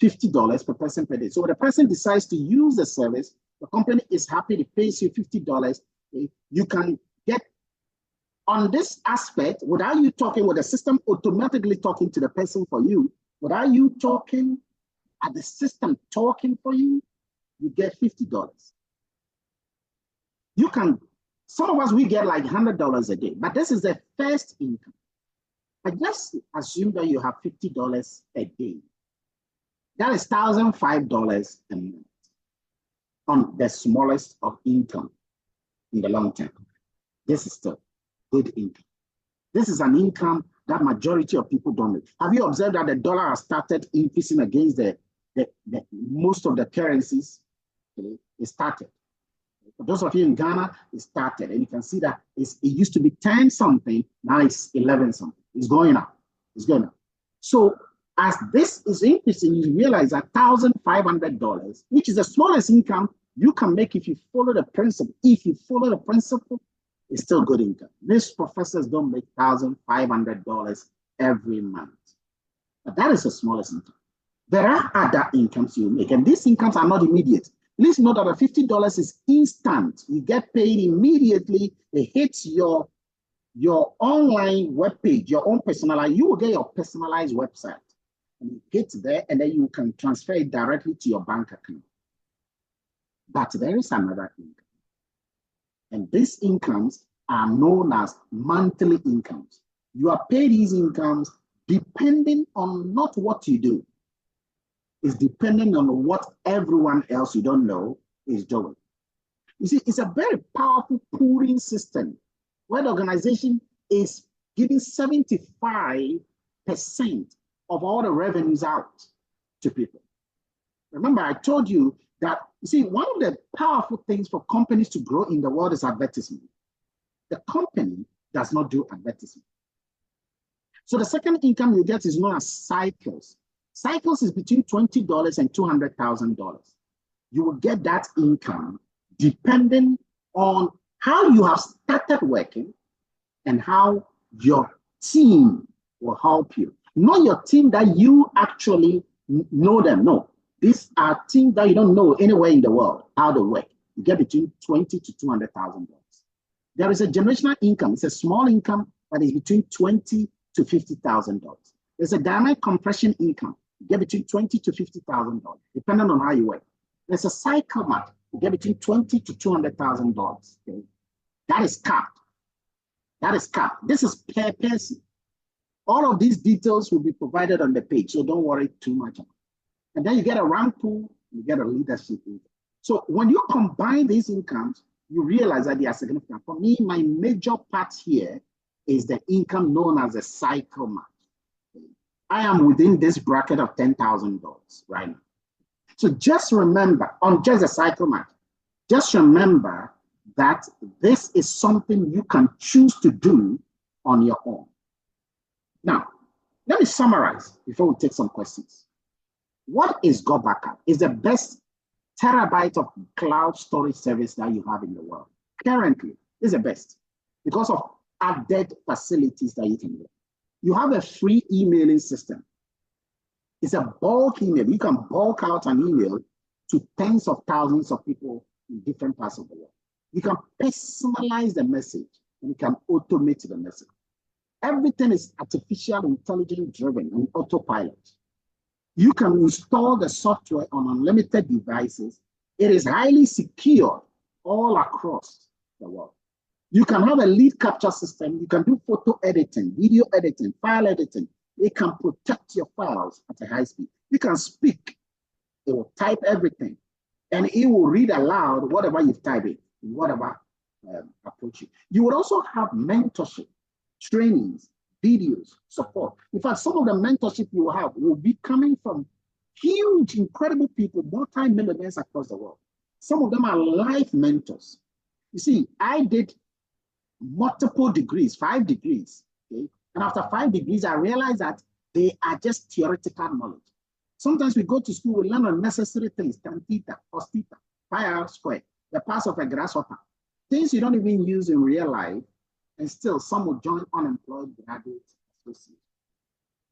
$50 per person per day. So when the person decides to use the service, the company is happy to pay you $50. You can get on this aspect without you talking, with the system automatically talking to the person for you, without you talking at the system talking for you, you get $50. You can, some of us, we get like $100 a day, but this is the first income. I just assume that you have $50 a day. That is $1,005 a month on the smallest of income in the long term. This is still good income. This is an income that majority of people don't make. Have you observed that the dollar has started increasing against the most of the currencies? It started. For those of you in Ghana, it started. And you can see that it used to be 10 something, now it's 11 something. It's going up. It's going up. So as this is increasing, you realize that $1,500, which is the smallest income you can make if you follow the principle. If you follow the principle, it's still good income. These professors don't make $1,500 every month. But that is the smallest income. There are other incomes you make, and these incomes are not immediate. Please note that the $50 is instant. You get paid immediately. It hits your online webpage, your own personalized. You will get your personalized website. And you hit there, and then you can transfer it directly to your bank account. But there is another income. And these incomes are known as monthly incomes. You are paid these incomes depending on not what you do. It's depending on what everyone else you don't know is doing. You see, it's a very powerful pooling system where the organization is giving 75% of all the revenues out to people. Remember, I told you that, you see, one of the powerful things for companies to grow in the world is advertisement. The company does not do advertisement. So the second income you get is known as cycles. Cycles is between $20 and $200,000. You will get that income depending on how you have started working and how your team will help you. Not your team that you actually know them. No, these are teams that you don't know anywhere in the world how they work. You get between $20,000 to $200,000. There is a generational income. It's a small income that is between $20,000 to $50,000. There's a dynamic compression income. You get between $20,000 to $50,000, depending on how you work. There's a cycle mat. You get between $20,000 to $200,000. Okay? That is capped. That is capped. This is per person. All of these details will be provided on the page, so don't worry too much. And then you get a rank pool, you get a leadership income. So when you combine these incomes, you realize that they are significant. For me, my major part here is the income known as a cycle mat. I am within this bracket of $10,000 right now. So just remember, on just a cycle mat, just remember that this is something you can choose to do on your own. Now, let me summarize before we take some questions. What is God Backup? It's the best terabyte of cloud storage service that you have in the world. Currently, it's the best because of added facilities that you can get. You have a free emailing system. It's a bulk email. You can bulk out an email to tens of thousands of people in different parts of the world. You can personalize the message and you can automate the message. Everything is artificial intelligence driven and autopilot. You can install the software on unlimited devices. It is highly secure all across the world. You can have a lead capture system. You can do photo editing, video editing, file editing. It can protect your files at a high speed. You can speak. It will type everything. And it will read aloud whatever you've typed in, whatever approach. You will also have mentorship, trainings, videos, support. In fact, some of the mentorship you will have will be coming from huge, incredible people, multi-millionaires across the world. Some of them are life mentors. You see, I did multiple degrees, 5 degrees. Okay? And after 5 degrees, I realized that they are just theoretical knowledge. Sometimes we go to school, we learn unnecessary things, tan theta, cos theta, pi r squared, the path of a grasshopper, things you don't even use in real life, and still some will join unemployed graduates associates.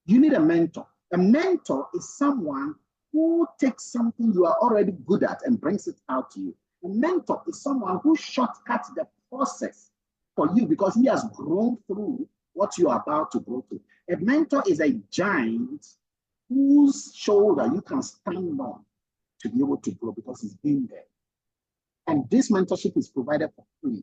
You need a mentor. A mentor is someone who takes something you are already good at and brings it out to you. A mentor is someone who shortcuts the process for you because he has grown through what you are about to go through. A mentor is a giant whose shoulder you can stand on to be able to grow because he's been there. And this mentorship is provided for free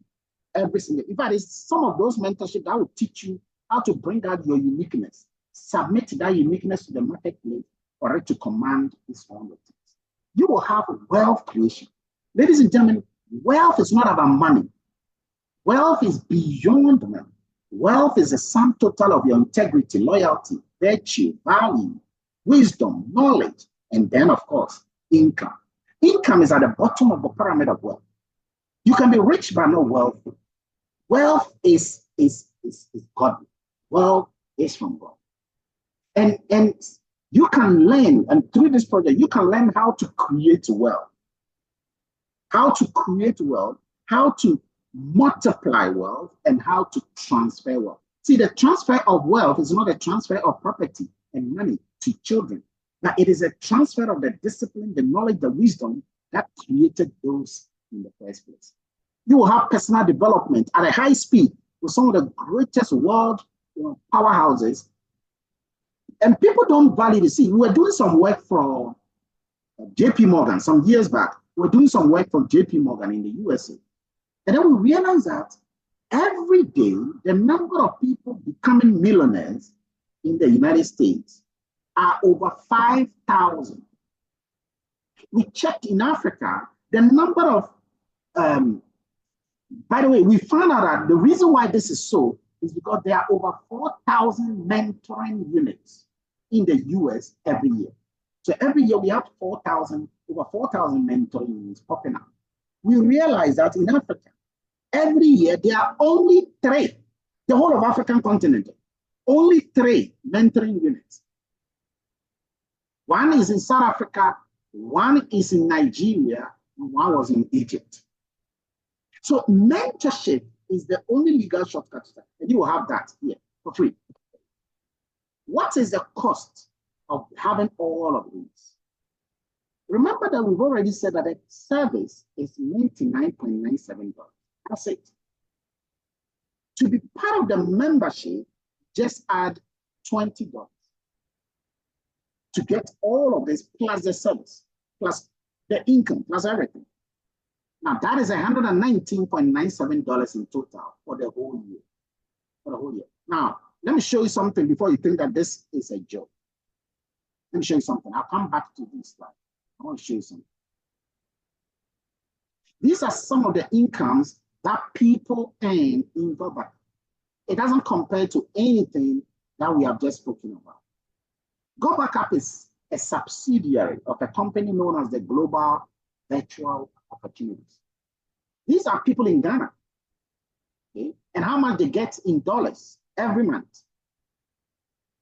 every single. In fact, it's some of those mentorship that will teach you how to bring out your uniqueness, submit that uniqueness to the marketplace for it to command this round of things. You will have wealth creation. Ladies and gentlemen, wealth is not about money. Wealth is beyond money. Wealth is a sum total of your integrity, loyalty, virtue, value, wisdom, knowledge, and then, of course, income. Income is at the bottom of the pyramid of wealth. You can be rich but not wealthy. Wealth is godly. Wealth is from God. And you can learn, and through this project, you can learn how to create wealth. How to create wealth, how to multiply wealth, and how to transfer wealth. See, the transfer of wealth is not a transfer of property and money to children, but it is a transfer of the discipline, the knowledge, the wisdom that created those in the first place. You will have personal development at a high speed with some of the greatest world powerhouses. And people don't value this. See, we were doing some work for JP Morgan some years back. We were doing some work for JP Morgan in the USA. And then we realized that every day, the number of people becoming millionaires in the United States are over 5,000. We checked in Africa, the number of, by the way, we found out that the reason why this is so is because there are over 4,000 mentoring units in the US every year. So every year we have over 4,000 mentoring units popping up. We realize that in Africa, every year there are only 3, the whole of African continent, only 3 mentoring units. One is in South Africa, one is in Nigeria, and one was in Egypt. So mentorship is the only legal shortcut, and you will have that here for free. What is the cost of having all of these? Remember that we've already said that the service is $99.97. That's it. To be part of the membership, just add $120 to get all of this plus the service, plus the income, plus everything. Now that is $119.97 in total for the whole year. For the whole year. Now, let me show you something before you think that this is a joke. Let me show you something. I'll come back to this slide. I want to show you something. These are some of the incomes that people earn in GoBack. It doesn't compare to anything that we have just spoken about. GoBackup is a subsidiary of a company known as the Global Virtual Opportunities. These are people in Ghana. Okay? And how much they get in dollars every month.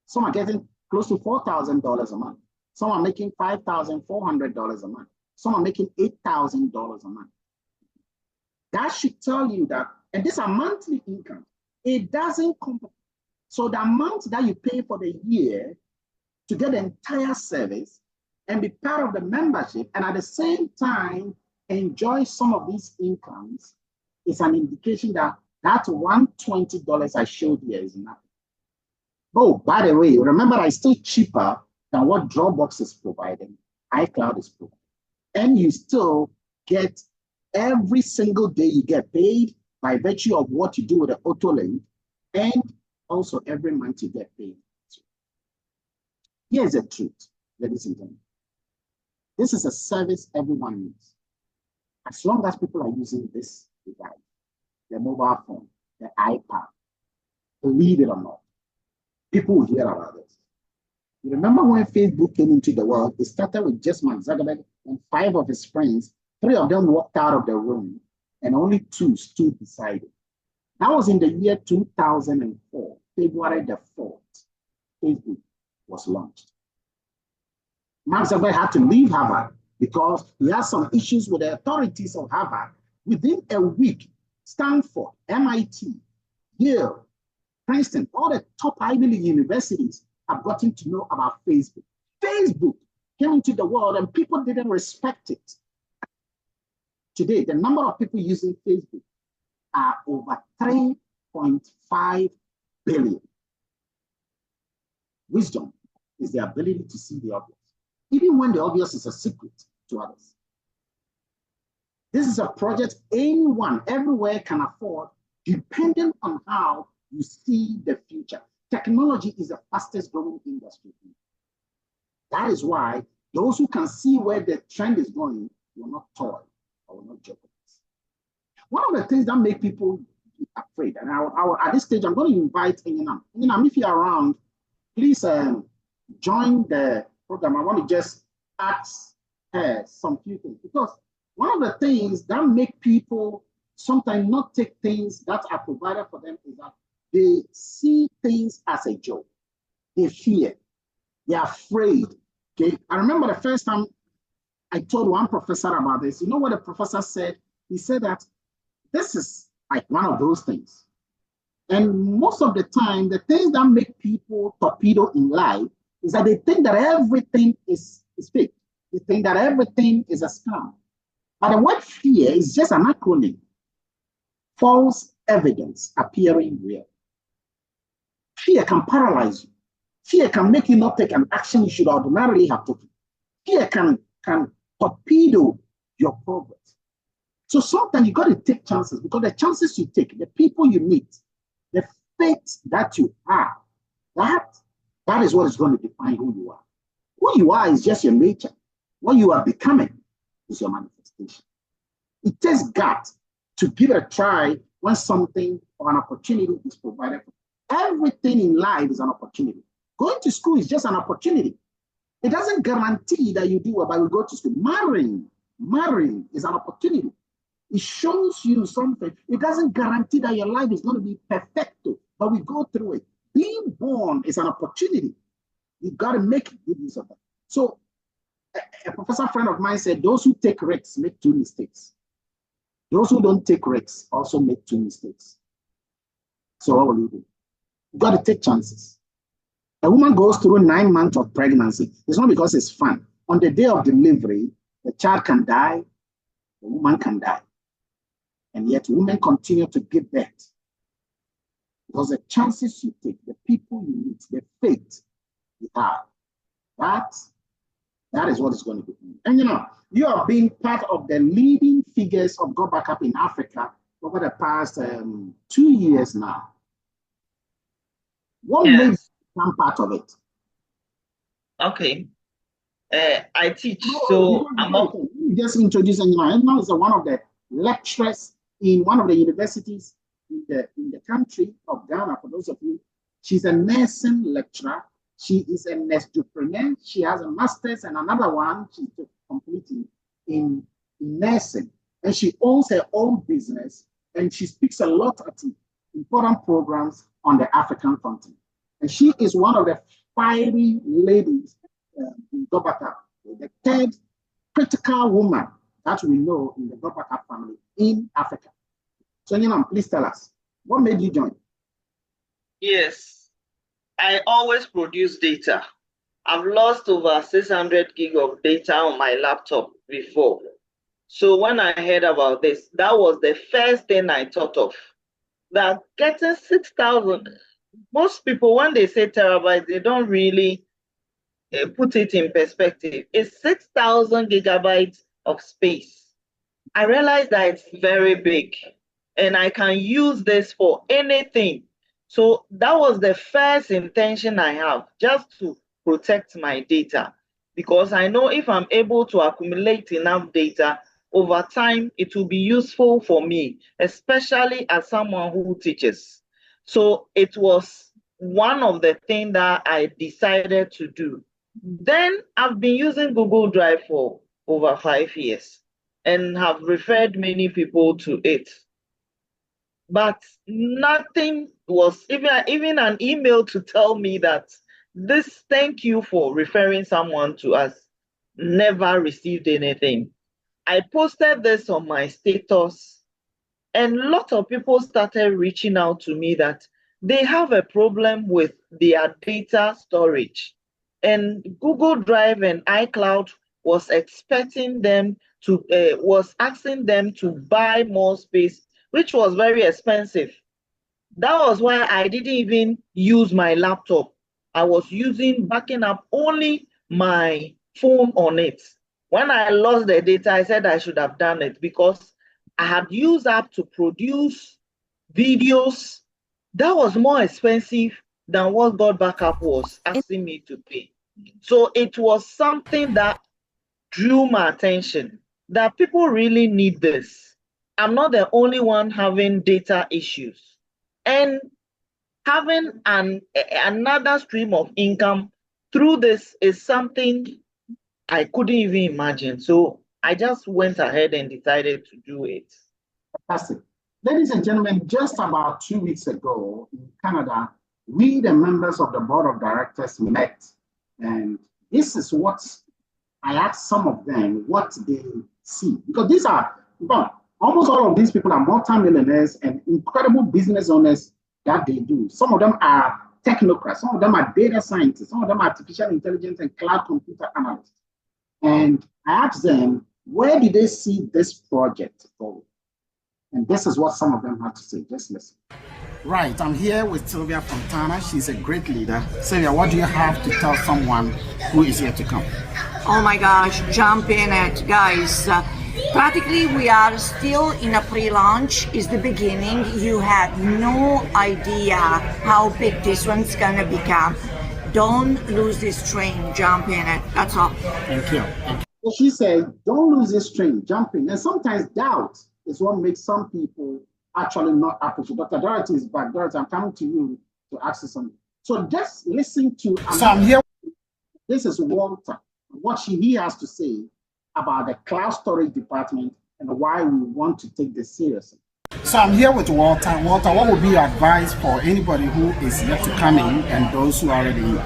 Some are getting close to $4,000 a month. Some are making $5,400 a month. Some are making $8,000 a month. That should tell you that, and these are monthly income. It doesn't compare. So the amount that you pay for the year to get the entire service and be part of the membership, and at the same time enjoy some of these incomes, is an indication that that $120 I showed here is nothing. Oh, by the way, remember, it's still cheaper than what Dropbox is providing, iCloud is providing. And you still get every single day you get paid by virtue of what you do with the auto link, and also every month you get paid. Here's the truth, ladies and gentlemen. This is a service everyone needs. As long as people are using this device, the mobile phone, the iPad, believe it or not, people will hear about this. You remember when Facebook came into the world, it started with just Mark Zuckerberg and 5 of his friends. 3 of them walked out of the room and only 2 stood beside it. That was in the year 2004, February the 4th, Facebook was launched. Mark Zuckerberg had to leave Harvard because he had some issues with the authorities of Harvard. Within a week, Stanford, MIT, Yale, Princeton, all the top Ivy League universities have gotten to know about Facebook. Facebook came into the world and people didn't respect it. Today, the number of people using Facebook are over 3.5 billion. Wisdom is the ability to see the obvious, even when the obvious is a secret to others. This is a project anyone, everywhere can afford, depending on how you see the future. Technology is the fastest growing industry. That is why those who can see where the trend is going will not toy or will not jeopardize. One of the things that make people afraid, and at this stage, I'm going to invite Inam. Inam, if you're around, please join the program. I want to just ask her some few things, because one of the things that make people sometimes not take things that are provided for them is that they see things as a joke. They fear. They're afraid. Okay? I remember the first time I told one professor about this. You know what the professor said? He said that this is like one of those things. And most of the time, the things that make people torpedo in life is that they think that everything is fake. They think that everything is a scam. But the word fear is just an acronym. False evidence appearing real. Fear can paralyze you. Fear can make you not take an action you should ordinarily have taken. Fear can torpedo your progress. So sometimes you got to take chances, because the chances you take, the people you meet, the faith that you have, that is what is going to define who you are. Who you are is just your nature. What you are becoming is your manifestation. It takes guts to give it a try when something or an opportunity is provided. Everything in life is an opportunity. Going to school is just an opportunity. It doesn't guarantee that you do well, but you go to school. Marrying is an opportunity. It shows you something. It doesn't guarantee that your life is going to be perfecto, but we go through it. Being born is an opportunity. You got to make good use of that. So a professor friend of mine said, those who take risks make 2 mistakes. Those who don't take risks also make 2 mistakes. So what will you do? You got to take chances. A woman goes through 9 months of pregnancy. It's not because it's fun. On the day of delivery, the child can die, the woman can die. And yet women continue to give birth. Because the chances you take, the people you meet, the faith you have, that is what is going to be. And you have been part of the leading figures of Go Backup in Africa over the past 2 years now. What made you become part of it? Okay. I teach, so I'm not. Just introducing Emma is one of the lecturers in one of the universities in the country of Ghana. For those of you, she's a nursing lecturer. She is a nurse-entrepreneur. She has a master's and another one she's completing in nursing. And she owns her own business, and she speaks a lot at important programs on the African continent. And she is one of the fiery ladies in Go Backup, the third critical woman that we know in the Go Backup family in Africa. So, please tell us, what made you join? Yes, I always produce data. I've lost over 600 gig of data on my laptop before. So when I heard about this, that was the first thing I thought of. That getting 6,000, most people, when they say terabytes, they don't really put it in perspective. It's 6,000 gigabytes of space. I realized that it's very big and I can use this for anything. So that was the first intention I have, just to protect my data, because I know if I'm able to accumulate enough data over time, it will be useful for me, especially as someone who teaches. So it was one of the things that I decided to do. Then I've been using Google Drive for over 5 years and have referred many people to it. But nothing was, even an email to tell me that this, thank you for referring someone to us, never received anything. I posted this on my status, and a lot of people started reaching out to me that they have a problem with their data storage. And Google Drive and iCloud was expecting them to, was asking them to buy more space, which was very expensive. That was why I didn't even use my laptop. I was backing up only my phone on it. When I lost the data, I said I should have done it because I had used app to produce videos. That was more expensive than what Go Backup was asking me to pay. So it was something that drew my attention, that people really need this. I'm not the only one having data issues. And having another stream of income through this is something I couldn't even imagine. So I just went ahead and decided to do it. Fantastic. Ladies and gentlemen, just about 2 weeks ago in Canada, we, the members of the board of directors, met. And this is what I asked some of them what they see. Because these are, almost all of these people are multimillionaires and incredible business owners that they do. Some of them are technocrats, some of them are data scientists, some of them are artificial intelligence and cloud computer analysts. And I asked them, where did they see this project go? And this is what some of them had to say. Just listen. Right, I'm here with Sylvia Fontana. She's a great leader. Sylvia, what do you have to tell someone who is here to come? Oh my gosh, jump in it, guys. Practically, we are still in a pre-launch. It's the beginning. You have no idea how big this one's gonna become. Don't lose this train, jump in it. That's all. Thank you. So she said, don't lose this train, jump in. And sometimes doubt is what makes some people actually not appreciate. Dr. Dorothy is back. Dorothy, I'm coming to you to ask you something. So just listen to. So I'm here. This is Walter. What he has to say about the cloud storage department and why we want to take this seriously. So I'm here with Walter. Walter, what would be your advice for anybody who is yet to come in and those who are already here?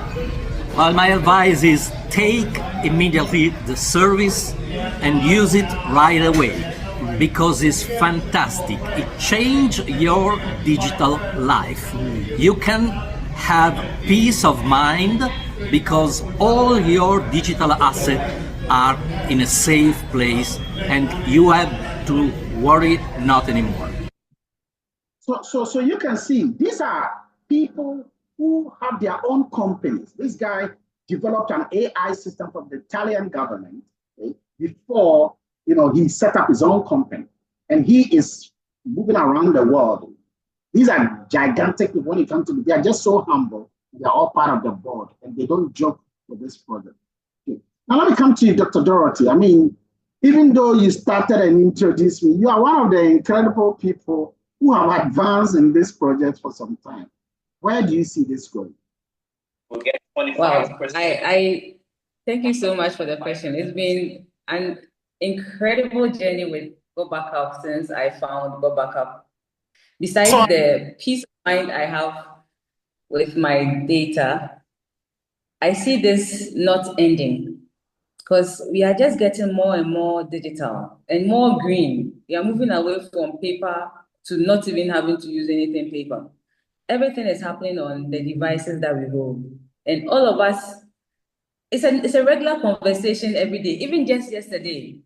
Well, my advice is take immediately the service and use it right away because it's fantastic. It changes your digital life. You can have peace of mind because all your digital assets are in a safe place and you have to worry not anymore. So you can see these are people who have their own companies. This guy developed an AI system for the Italian government, okay, before he set up his own company, and he is moving around the world. These are gigantic people when it comes to. They are just so humble. They are all part of the board, and they don't joke with this project. Okay. Now let me come to you, Dr. Dorothy. I mean, even though you started and introduced me, you are one of the incredible people who have advanced in this project for some time. Where do you see this going? Wow, I thank you so much for the question. It's been an incredible journey with Go Backup since I found Go Backup. Besides the peace of mind I have with my data, I see this not ending because we are just getting more and more digital and more green. We are moving away from paper to not even having to use anything paper. Everything is happening on the devices that we hold. And all of us, it's a regular conversation every day. Even just yesterday,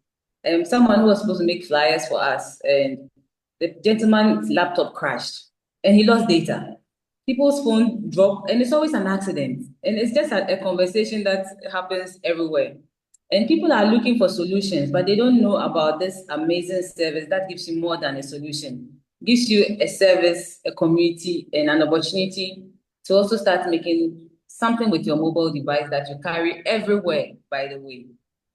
someone who was supposed to make flyers for us, and the gentleman's laptop crashed and he lost data. People's phone dropped, and it's always an accident. And it's just a conversation that happens everywhere. And people are looking for solutions, but they don't know about this amazing service that gives you more than a solution. Gives you a service, a community, and an opportunity to also start making something with your mobile device that you carry everywhere, by the way.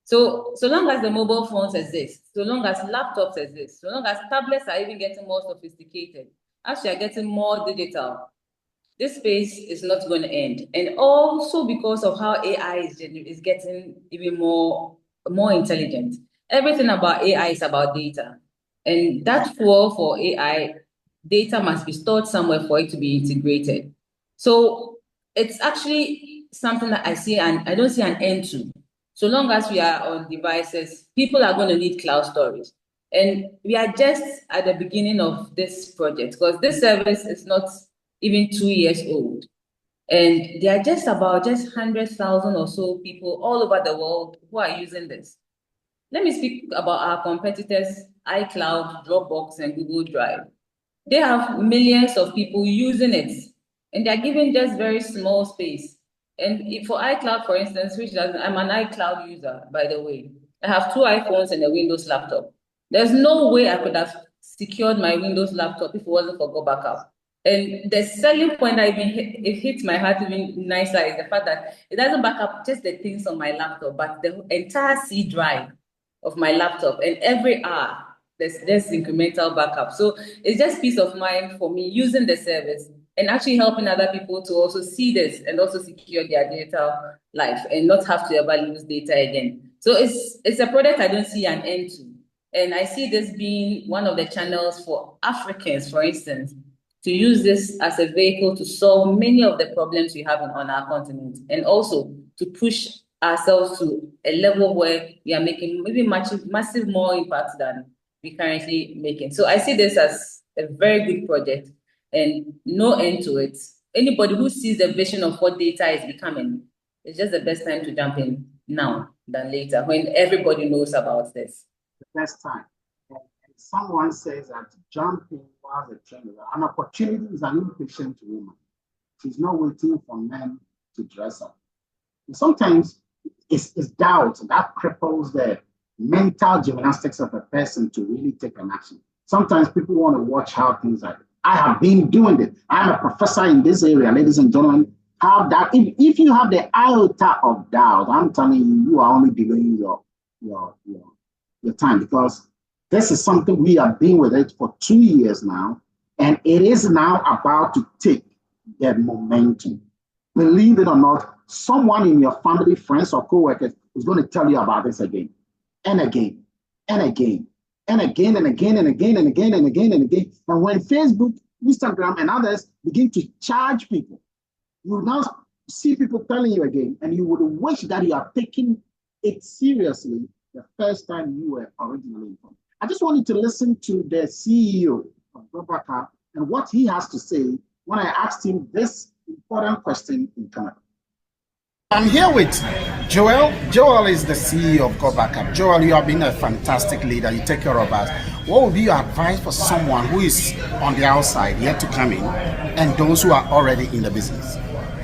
So long as the mobile phones exist, so long as laptops exist, so long as tablets are even getting more sophisticated, as we are getting more digital, this space is not going to end. And also because of how AI is getting even more intelligent. Everything about AI is about data. And that fuel for AI, data must be stored somewhere for it to be integrated. So it's actually something that I see, and I don't see an end to. So long as we are on devices, people are going to need cloud storage. And we are just at the beginning of this project because this service is not even 2 years old. And there are just about 100,000 or so people all over the world who are using this. Let me speak about our competitors, iCloud, Dropbox, and Google Drive. They have millions of people using it, and they're given just very small space. And for iCloud, for instance, I'm an iCloud user, by the way. I have 2 iPhones and a Windows laptop. There's no way I could have secured my Windows laptop if it wasn't for Go Backup. And the selling point that it hits my heart even nicer is the fact that it doesn't back up just the things on my laptop, but the entire C drive of my laptop. And every hour, there's incremental backup. So it's just peace of mind for me using the service and actually helping other people to also see this and also secure their digital life and not have to ever lose data again. So it's a product I don't see an end to. And I see this being one of the channels for Africans, for instance, to use this as a vehicle to solve many of the problems we have on our continent, and also to push ourselves to a level where we are making maybe massive more impact than we currently making. So I see this as a very good project and no end to it. Anybody who sees the vision of what data is becoming, it's just the best time to jump in now than later when everybody knows about this. The best time. And someone says that jumping was a trend. An opportunity is an impatient woman. She's not waiting for men to dress up. And sometimes it's doubt that cripples the mental gymnastics of a person to really take an action. Sometimes people want to watch how things are. I have been doing it. I'm a professor in this area, ladies and gentlemen. Have that. If you have the iota of doubt, I'm telling you, you are only delaying your time, because this is something we have been with it for 2 years now, and it is now about to take the momentum. Believe it or not, someone in your family, friends, or co-workers is going to tell you about this again and again and again and again and again and again and again and again and again. And when Facebook, Instagram, and others begin to charge people, you will now see people telling you again, and you would wish that you are taking it seriously the first time you were originally informed. I just wanted to listen to the CEO of Go Backup and what he has to say when I asked him this important question in Canada. I'm here with Joel. Joel is the CEO of Go Backup. Joel, you have been a fantastic leader. You take care of us. What would be your advice for someone who is on the outside, yet to come in, and those who are already in the business?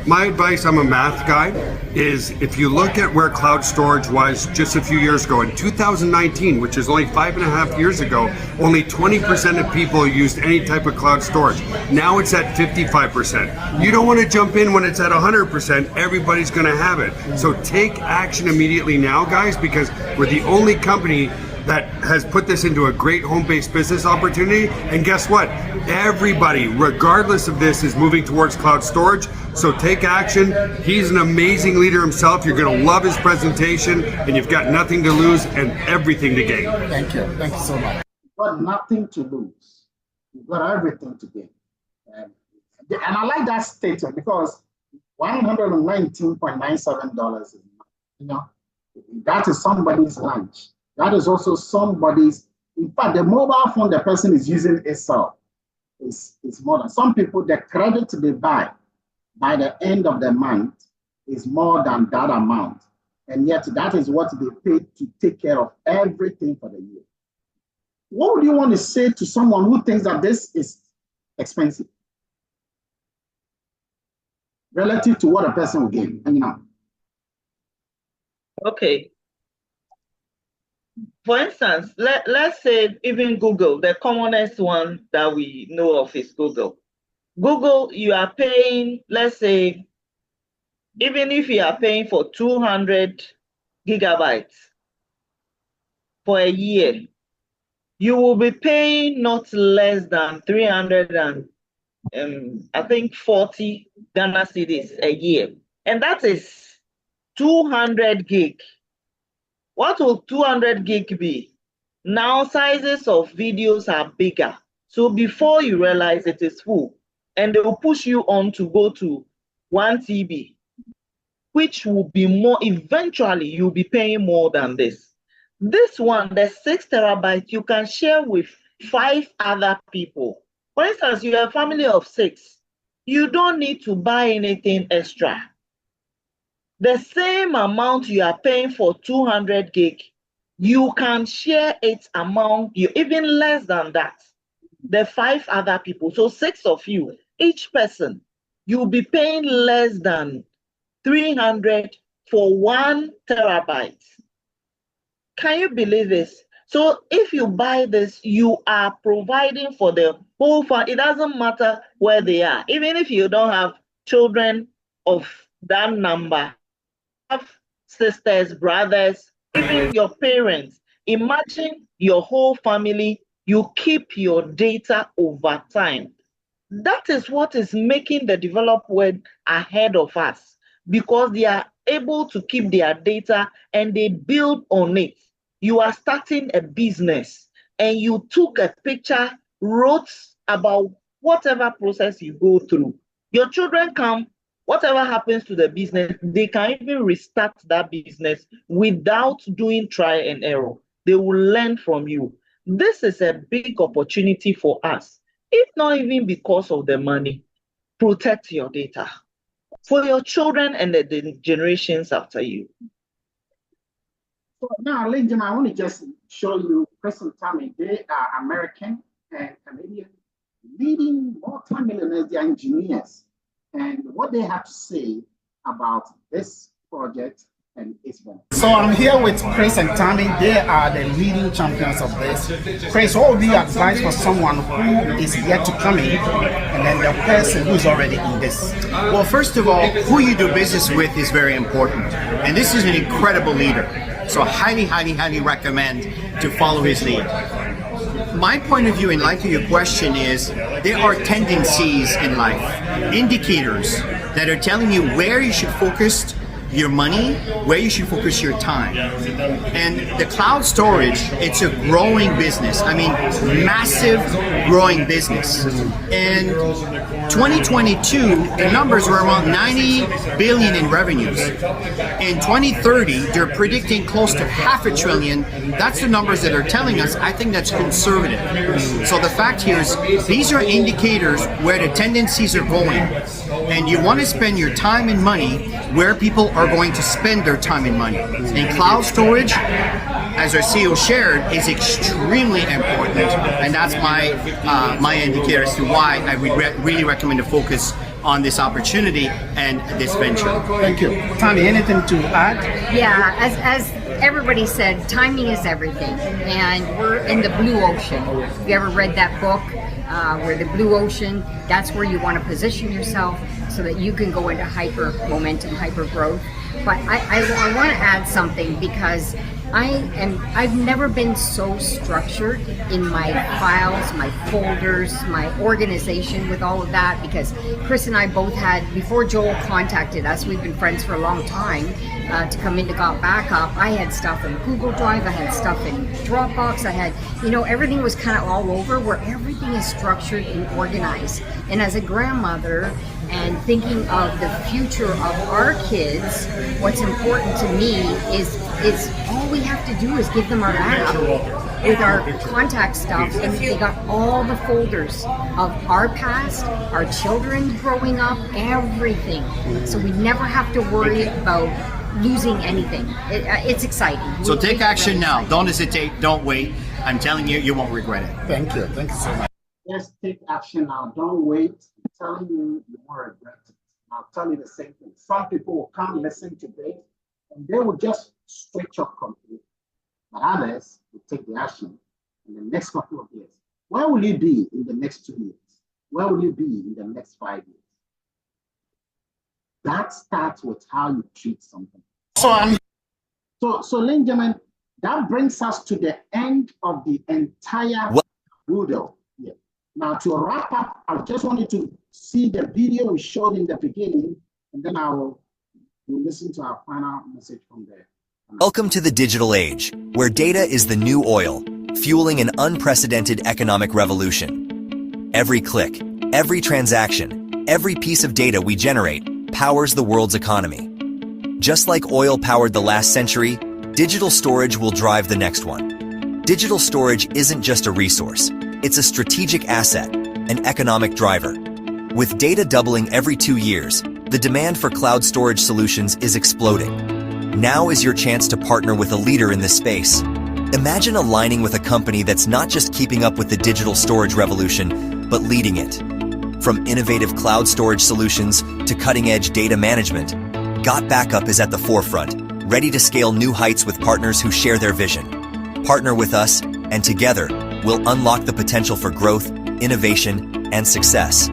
My advice, I'm a math guy, is if you look at where cloud storage was just a few years ago, in 2019, which is only 5.5 years ago, only 20% of people used any type of cloud storage. Now it's at 55%. You don't want to jump in when it's at 100%. Everybody's going to have it. So take action immediately now, guys, because we're the only company that has put this into a great home-based business opportunity. And guess what? Everybody, regardless of this, is moving towards cloud storage. So take action. He's an amazing leader himself. You're going to love his presentation, and you've got nothing to lose and everything to gain. Thank you. Thank you so much. You've got nothing to lose. You've got everything to gain. And I like that statement because $119.97 is, that is somebody's lunch. That is also somebody's, in fact, the mobile phone the person is using itself is more than, some people, the credit they buy by the end of the month is more than that amount. And yet that is what they pay to take care of everything for the year. What would you want to say to someone who thinks that this is expensive relative to what a person will gain? Okay. For instance, let's say even Google, the commonest one that we know of is Google. Google, you are paying, let's say, even if you are paying for 200 gigabytes for a year, you will be paying not less than 340 Ghana cedis a year. And that is 200 gig. What will 200 gig be? Now sizes of videos are bigger. So before you realize it is full, and they will push you on to go to 1 TB, which will be more, eventually you'll be paying more than this. This one, the 6 terabytes, you can share with 5 other people. For instance, you have a family of 6. You don't need to buy anything extra. The same amount you are paying for 200 gig, you can share it among you, even less than that, the 5 other people. So 6 of you, each person, you'll be paying less than 300 for 1 terabyte. Can you believe this? So if you buy this, you are providing for the whole family. It doesn't matter where they are. Even if you don't have children of that number, have sisters, brothers, even your parents. Imagine your whole family, you keep your data over time. That is what is making the developed world ahead of us, because they are able to keep their data and they build on it. You are starting a business and you took a picture, wrote about whatever process you go through. Your children come, whatever happens to the business, they can even restart that business without doing trial and error. They will learn from you. This is a big opportunity for us, if not even because of the money. Protect your data for your children and the generations after you. So now, ladies and gentlemen, I want to just show you Chris and Tammy. They are American and Canadian leading multi-millionaires. They are engineers. And what they have to say about this project and its benefits. So I'm here with Chris and Tammy. They are the leading champions of this. Chris, what would be your advice for someone who is yet to come in, and then the person who's already in this? Well, first of all, who you do business with is very important. And this is an incredible leader. So highly, highly, highly recommend to follow his lead. My point of view in light of your question is there are tendencies in life, indicators that are telling you where you should focus your money, where you should focus your time. And the cloud storage, it's a growing business. I mean, massive growing business. And 2022, the numbers were around 90 billion in revenues. In 2030, they're predicting close to $500 billion. That's the numbers that are telling us. I think that's conservative. So the fact here is these are indicators where the tendencies are going. And you want to spend your time and money where people are going to spend their time and money. And cloud storage, as our CEO shared, is extremely important. And that's my indicator as to why I would really recommend to focus on this opportunity and this venture. Thank you. Tani, anything to add? Yeah, as everybody said, timing is everything, and we're in the blue ocean. If you ever read that book, where the blue ocean, that's where you want to position yourself so that you can go into hyper momentum, hyper growth. But I want to add something, because I've never been so structured in my files, my folders, my organization with all of that, because Chris and I both had, before Joel contacted us, we've been friends for a long time, to come into Got Backup, I had stuff in Google Drive, I had stuff in Dropbox, I had, everything was kind of all over, where everything is structured and organized. And as a grandmother, and thinking of the future of our kids, what's important to me is all we have to do is give them our app with our contact stuff, and they got all the folders of our past, our children growing up, everything. So we never have to worry about losing anything. It's exciting. So take action now. Don't hesitate. Don't wait. I'm telling you, you won't regret it. Thank you. Thank you so much. Yes, take action now. Don't wait. I'm telling you, you won't regret it. I'll tell you the same thing. Some people will come listen today and they will just switch up completely. But others will take the action in the next couple of years. Where will you be in the next 2 years? Where will you be in the next 5 years? That starts with how you treat something. So ladies and gentlemen, that brings us to the end of the entire doodle. Yeah. Now, to wrap up, I just wanted to see the video we showed in the beginning, and then we'll listen to our final message from there. Welcome to the digital age, where data is the new oil, fueling an unprecedented economic revolution. Every click, every transaction, every piece of data we generate powers the world's economy. Just like oil powered the last century, digital storage will drive the next one. Digital storage isn't just a resource, it's a strategic asset, an economic driver. With data doubling every 2 years, the demand for cloud storage solutions is exploding. Now is your chance to partner with a leader in this space. Imagine aligning with a company that's not just keeping up with the digital storage revolution, but leading it. From innovative cloud storage solutions to cutting-edge data management, Got Backup is at the forefront, ready to scale new heights with partners who share their vision. Partner with us, and together, we'll unlock the potential for growth, innovation, and success.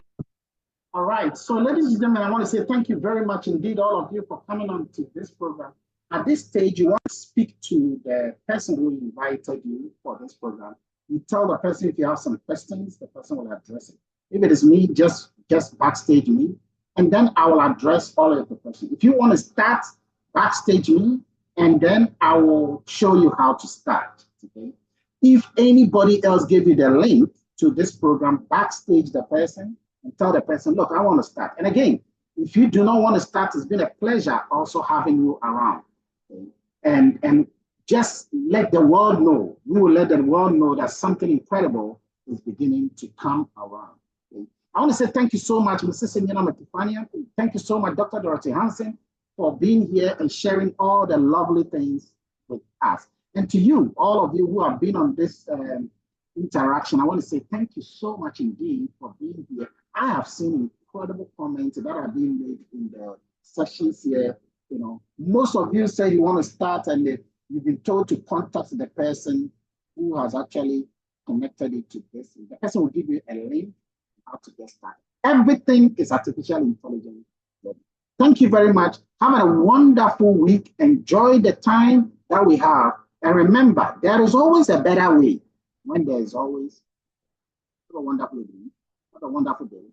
All right, so ladies and gentlemen, I want to say thank you very much indeed, all of you, for coming on to this program. At this stage, you want to speak to the person who invited you for this program. You tell the person if you have some questions, the person will address it. If it is me, just backstage me, and then I will address all of the questions. If you want to start, backstage me, and then I will show you how to start, okay? If anybody else gave you the link to this program, backstage the person and tell the person, look, I want to start. And again, if you do not want to start, it's been a pleasure also having you around. Okay? And just let the world know, we will let the world know that something incredible is beginning to come around. Okay? I want to say thank you so much, Mrs. Senyana Matufania. Thank you so much, Dr. Dorothy Hansen, for being here and sharing all the lovely things with us. And to you, all of you who have been on this interaction, I want to say thank you so much indeed for being here. I have seen incredible comments that are being made in the sessions here. You know, most of you say you want to start, and you've been told to contact the person who has actually connected it to this. The person will give you a link how to get started. Everything is artificial intelligence. Thank you very much. Have a wonderful week. Enjoy the time that we have. And remember, there is always a better way when there is always a wonderful day. Have a wonderful day.